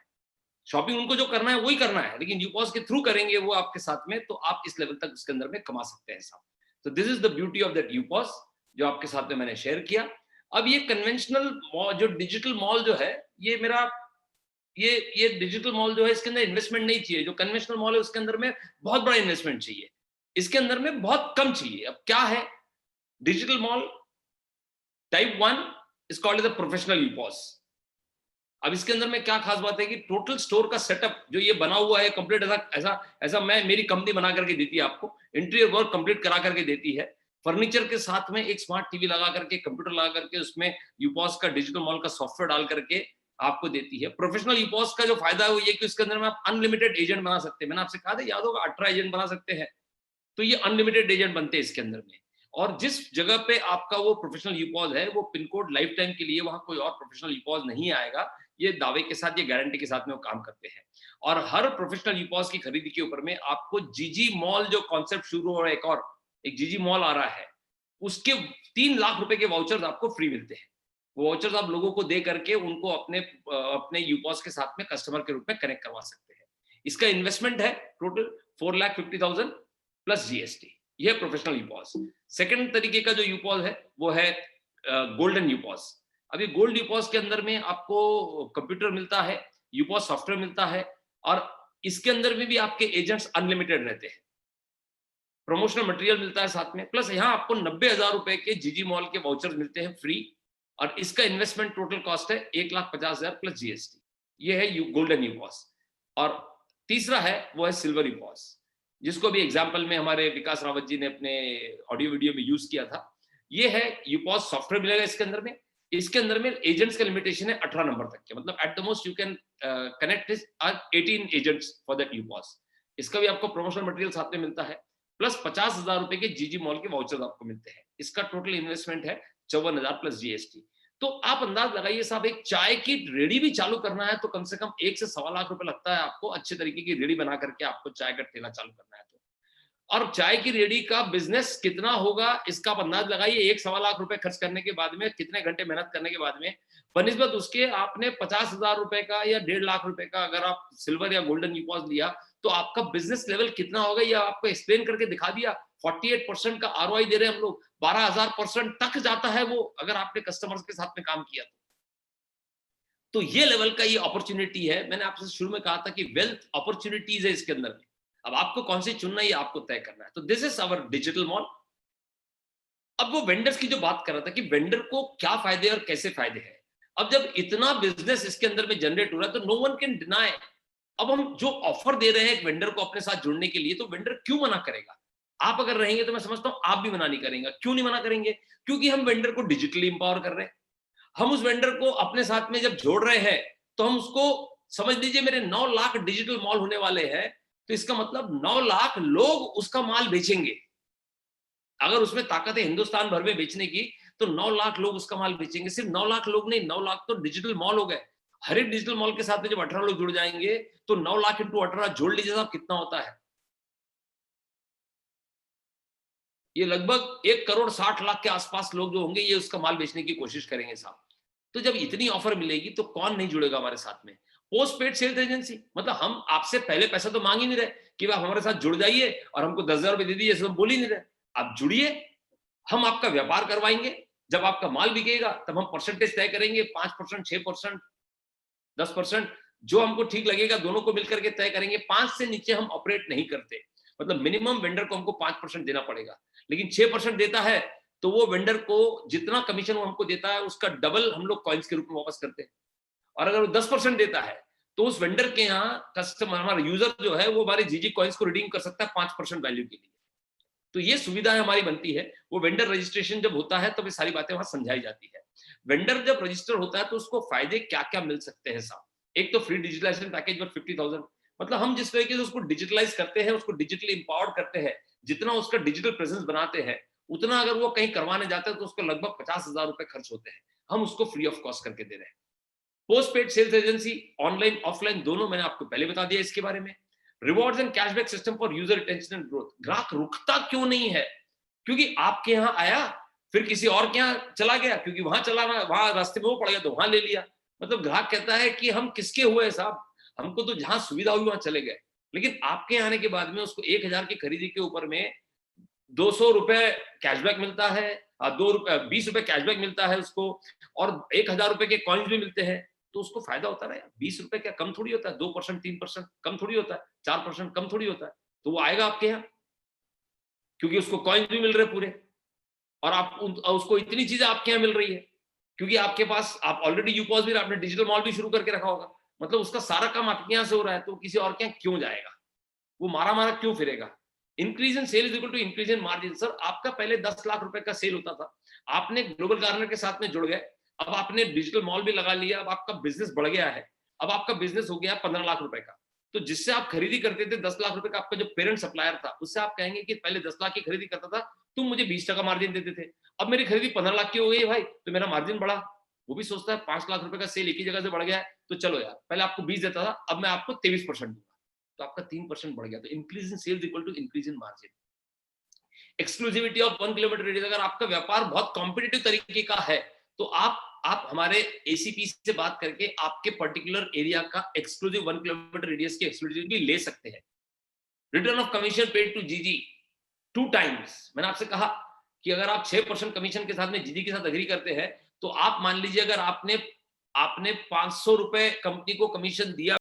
Speaker 1: शॉपिंग उनको जो करना है वही करना है, लेकिन यूपॉस के थ्रू करेंगे वो आपके साथ में, तो आप इस लेवल तक उसके अंदर में कमा सकते हैं साहब। तो this is the beauty of that UPOS, जो आपके साथ में मैंने शेयर किया। अब ये कन्वेंशनल जो डिजिटल मॉल जो है, ये मेरा ये डिजिटल मॉल जो है, इसके अंदर इन्वेस्टमेंट नहीं चाहिए। जो कन्वेंशनल मॉल है उसके अंदर में बहुत बड़ा इन्वेस्टमेंट चाहिए, इसके अंदर में बहुत कम चाहिए। अब क्या है digital mall type 1 is called the professional UPOS. अब इसके अंदर में क्या खास बात है कि टोटल स्टोर का सेटअप जो ये बना हुआ है कंप्लीट, ऐसा मैं, मेरी कंपनी बना करके देती है आपको, इंटीरियर वर्क कंप्लीट करा करके देती है, फर्नीचर के साथ में एक स्मार्ट टीवी लगा करके, कंप्यूटर लगा करके, उसमें यूपॉस का डिजिटल मॉल का सॉफ्टवेयर डाल करके आपको देती है। प्रोफेशनल यूपॉस का जो फायदा है वो ये कि उसके अंदर में आप अनलिमिटेड एजेंट बना सकते हैं। मैंने आपसे कहा था, याद होगा, 18 एजेंट बना सकते हैं, तो ये अनलिमिटेड एजेंट बनते हैं इसके अंदर में। और जिस जगह पे आपका वो प्रोफेशनल यूपॉस है, वो पिन कोड लाइफ टाइम के लिए, वहां कोई और प्रोफेशनल यूपॉस नहीं आएगा। ये दावे के साथ, ये गारंटी के साथ में वो काम करते हैं। और हर प्रोफेशनल यूपॉस की खरीदी के ऊपर में आपको जीजी मॉल जो कॉन्सेप्ट शुरू हो रहा है, एक जीजी मॉल आ रहा है, उसके 3 लाख रुपए के वाउचर्स आपको फ्री मिलते हैं। वो वाउचर्स आप लोगों को दे करके उनको अपने यूपॉस के साथ में कस्टमर के रूप में कनेक्ट करवा सकते हैं। इसका इन्वेस्टमेंट है टोटल 4,50,000 प्लस जीएसटी। ये प्रोफेशनल यूपॉस। सेकंड तरीके का जो यूपॉस है वो है गोल्डन यूपॉस। अभी गोल्ड यूपॉस के अंदर में आपको कंप्यूटर मिलता है, यूपॉस सॉफ्टवेयर मिलता है और इसके अंदर में भी आपके एजेंट्स अनलिमिटेड रहते हैं। प्रमोशनल मटेरियल मिलता है साथ में, प्लस यहाँ आपको 90,000 रुपए के जीजी मॉल के वाउचर्स मिलते हैं फ्री और इसका इन्वेस्टमेंट टोटल कॉस्ट है 1,50,000 प्लस जीएसटी। ये है गोल्डन यूपॉस। और तीसरा है वो है सिल्वर यूपॉस, जिसको भी एग्जाम्पल में हमारे विकास रावत जी ने अपने ऑडियो वीडियो में यूज किया था। ये है यूपॉस सॉफ्टवेयर मिलेगा इसके अंदर में। इसके अंदर में एजेंट्स का लिमिटेशन है 18 नंबर तक के, मतलब at the most you can connect 18 agents for that UPOS. इसका भी आपको प्रमोशनल मटेरियल साथ में मिलता है, प्लस 50,000 रुपए के जीजी मॉल के वाउचर्स आपको मिलते हैं। इसका टोटल इन्वेस्टमेंट है 54,000 प्लस जीएसटी। तो आप अंदाज लगाइए साहब, एक चाय की रेडी भी चालू करना है तो कम से कम 1 से सवा लाख रुपए लगता है आपको, अच्छे तरीके की रेडी बना करके आपको चाय का ठेला चालू करना है तो। और चाय की रेडी का बिजनेस कितना होगा इसका आप अंदाज लगाइए। 1 सवा लाख रुपए खर्च करने के बाद में, कितने घंटे मेहनत करने के बाद में, बनिस्बत उसके आपने 50,000 रुपए का या 1.5 लाख रुपए का अगर आप सिल्वर या गोल्डन यूपॉस लिया तो आपका बिजनेस लेवल कितना होगा ये आपको एक्सप्लेन करके दिखा दिया। 48% का आरओआई दे रहे हैं हम लोग, 12,000% तक जाता है वो, अगर आपने कस्टमर्स के साथ में काम किया तो ये लेवल का ये अपॉर्चुनिटी है। मैंने आपसे शुरू में कहा था कि वेल्थ अपॉर्चुनिटीज है इसके अंदर में। अब आपको कौन सी चुनना है ये आपको तय करना है। तो this is our digital mall. अब वो वेंडर्स की जो बात कर रहा था कि वेंडर को क्या फायदे और कैसे फायदे हैं। अब जब इतना बिजनेस इसके अंदर में जनरेट हो रहा है तो नो वन कैन डिनाई। अब हम जो ऑफर दे रहे हैं एक वेंडर को अपने साथ जुड़ने के लिए, तो वेंडर क्यों मना करेगा। आप अगर रहेंगे तो मैं समझता हूं आप भी मना नहीं करेंगे। क्यों नहीं मना करेंगे? क्योंकि हम वेंडर को डिजिटली इंपावर कर रहे हैं। हम उस वेंडर को अपने साथ में जब जोड़ रहे हैं तो हम उसको, समझ लीजिए मेरे 9 लाख डिजिटल मॉल होने वाले हैं, तो इसका मतलब 9 लाख लोग उसका माल बेचेंगे। अगर उसमें ताकत है हिंदुस्तान भर में बेचने की तो 9 लाख लोग उसका माल बेचेंगे। सिर्फ 9 लाख लोग नहीं, 9 लाख तो डिजिटल मॉल हो गए। हर एक डिजिटल मॉल के साथ में जब 18 लोग जुड़ जाएंगे तो 9 लाख इंटू 18 जोड़ लीजिए साहब कितना होता है। ये लगभग 1,60,00,000 के आसपास लोग जो होंगे ये उसका माल बेचने की कोशिश करेंगे साहब। तो जब इतनी ऑफर मिलेगी तो कौन नहीं जुड़ेगा हमारे साथ में। पोस्ट पेड सेल्स एजेंसी, मतलब हम आपसे पहले पैसा तो मांग ही नहीं रहे कि आप हमारे साथ जुड़ जाइए और हमको 10,000 रुपए दे दीजिए, ऐसे हम बोल ही नहीं रहे। आप जुड़िए, हम आपका व्यापार करवाएंगे। जब आपका माल बिकेगा तब हम परसेंटेज तय करेंगे, 5%, 6%, 10%, जो हमको ठीक लगेगा दोनों को मिलकर के तय करेंगे। 5 से नीचे हम ऑपरेट नहीं करते, मतलब मिनिमम वेंडर को हमको 5% देना पड़ेगा। लेकिन 6% देता है तो वो वेंडर को जितना कमीशन वो हमको देता है उसका डबल हम लोग कॉइन्स के रूप में वापस करते हैं। और अगर वो 10% देता है तो उस वेंडर के यहाँ कस्टमर, हमारा यूजर जो है वो हमारे जीजी कॉइन्स को रिडीम कर सकता है 5% वैल्यू के लिए। तो ये सुविधा हमारी बनती है। वो वेंडर रजिस्ट्रेशन जब होता है तब ये सारी बातें वहां समझाई जाती है। वेंडर जब रजिस्टर होता है तो उसको फायदे क्या क्या मिल सकते हैं साहब। एक तो फ्री डिजिटलाइजेशन पैकेज पर 50,000, मतलब हम जिस तरीके से उसको डिजिटलाइज करते हैं, उसको डिजिटली इंपावर्ड करते हैं, जितना उसका डिजिटल प्रेजेंस बनाते हैं उतना अगर वो कहीं करवाने जाता है तो उसको लगभग 50,000 रुपए खर्च होते हैं, हम उसको फ्री ऑफ कॉस्ट करके दे रहे हैं। Post paid sales agency online offline दोनों, मैंने आपको पहले बता दिया इसके बारे में। Rewards and cashback system for user retention and growth. ग्राहक रुकता क्यों नहीं है? क्योंकि आपके यहाँ आया फिर किसी और के यहाँ चला गया, क्योंकि वहां चला, वहां रास्ते में वो पड़ गया तो वहां ले लिया। मतलब ग्राहक कहता है कि हम किसके हुए साहब, हमको तो जहां सुविधा हुई वहां चले गए। लेकिन आपके आने के बाद में उसको 1,000 की खरीदी के ऊपर में 200 रुपए कैशबैक मिलता है, 20 रुपए कैशबैक मिलता है उसको, और 1,000 रुपए के कॉइन्स भी मिलते हैं। तो उसको फायदा होता है यार। 20 रुपए क्या कम थोड़ी होता है, 2%, 3% कम थोड़ी होता है, 4% कम थोड़ी होता है। तो वो आएगा आपके यहाँ क्योंकि उसको कॉइन्स भी मिल रहे पूरे, और आप उसको इतनी चीजें आपके यहाँ मिल रही है क्योंकि आपके पास, आप ऑलरेडी यूपॉस भी, आपने डिजिटल मॉल भी शुरू करके रखा होगा, मतलब उसका सारा काम आपके यहाँ से हो रहा है। तो किसी और के यहाँ क्यों जाएगा, वो मारा मारा क्यों फिरेगा। Increase in sale is equal to increase in margin. Sir आपका पहले 10 लाख रुपए का सेल होता था, आपने ग्लोबल गार्नर के साथ में जुड़ गए, अब आपने डिजिटल मॉल भी लगा लिया, अब आपका बिजनेस बढ़ गया है, अब आपका बिजनेस हो गया 15 लाख रुपए का। तो जिससे आप खरीदी करते थे 10 लाख रुपए का, आपका जो पेरेंट सप्लायर था उससे आप कहेंगे कि पहले 10 लाख की खरीदी करता था, तुम मुझे 20% मार्जिन देते थे, अब मेरी खरीदी 15 लाख की हो गई भाई तो मेरा मार्जिन बढ़ा। वो भी सोचता है 5 लाख रुपए का सेल एक ही जगह से बढ़ गया है तो चलो यार, पहले आपको 20 देता था अब मैं आपको 23% दूंगा, तो आपका 3% बढ़ गया। तो increase in sales equal to increase in margin. Exclusivity of 1 kilometre radius, अगर आपका व्यापार बहुत कॉम्पिटिटिव तरीके का है तो आप हमारे एसीपी से बात करके आपके पर्टिकुलर एरिया का एक्सक्लूसिव 1 किलोमीटर रेडियस की एक्सक्लूसिविटी ले सकते हैं। Return of commission paid to GG 2 times. मैंने आपसे कहा कि अगर आप 6% कमीशन के साथ में जीजी के साथ एग्री करते हैं तो आप मान लीजिए अगर आपने 500 रुपए कंपनी को कमीशन दिया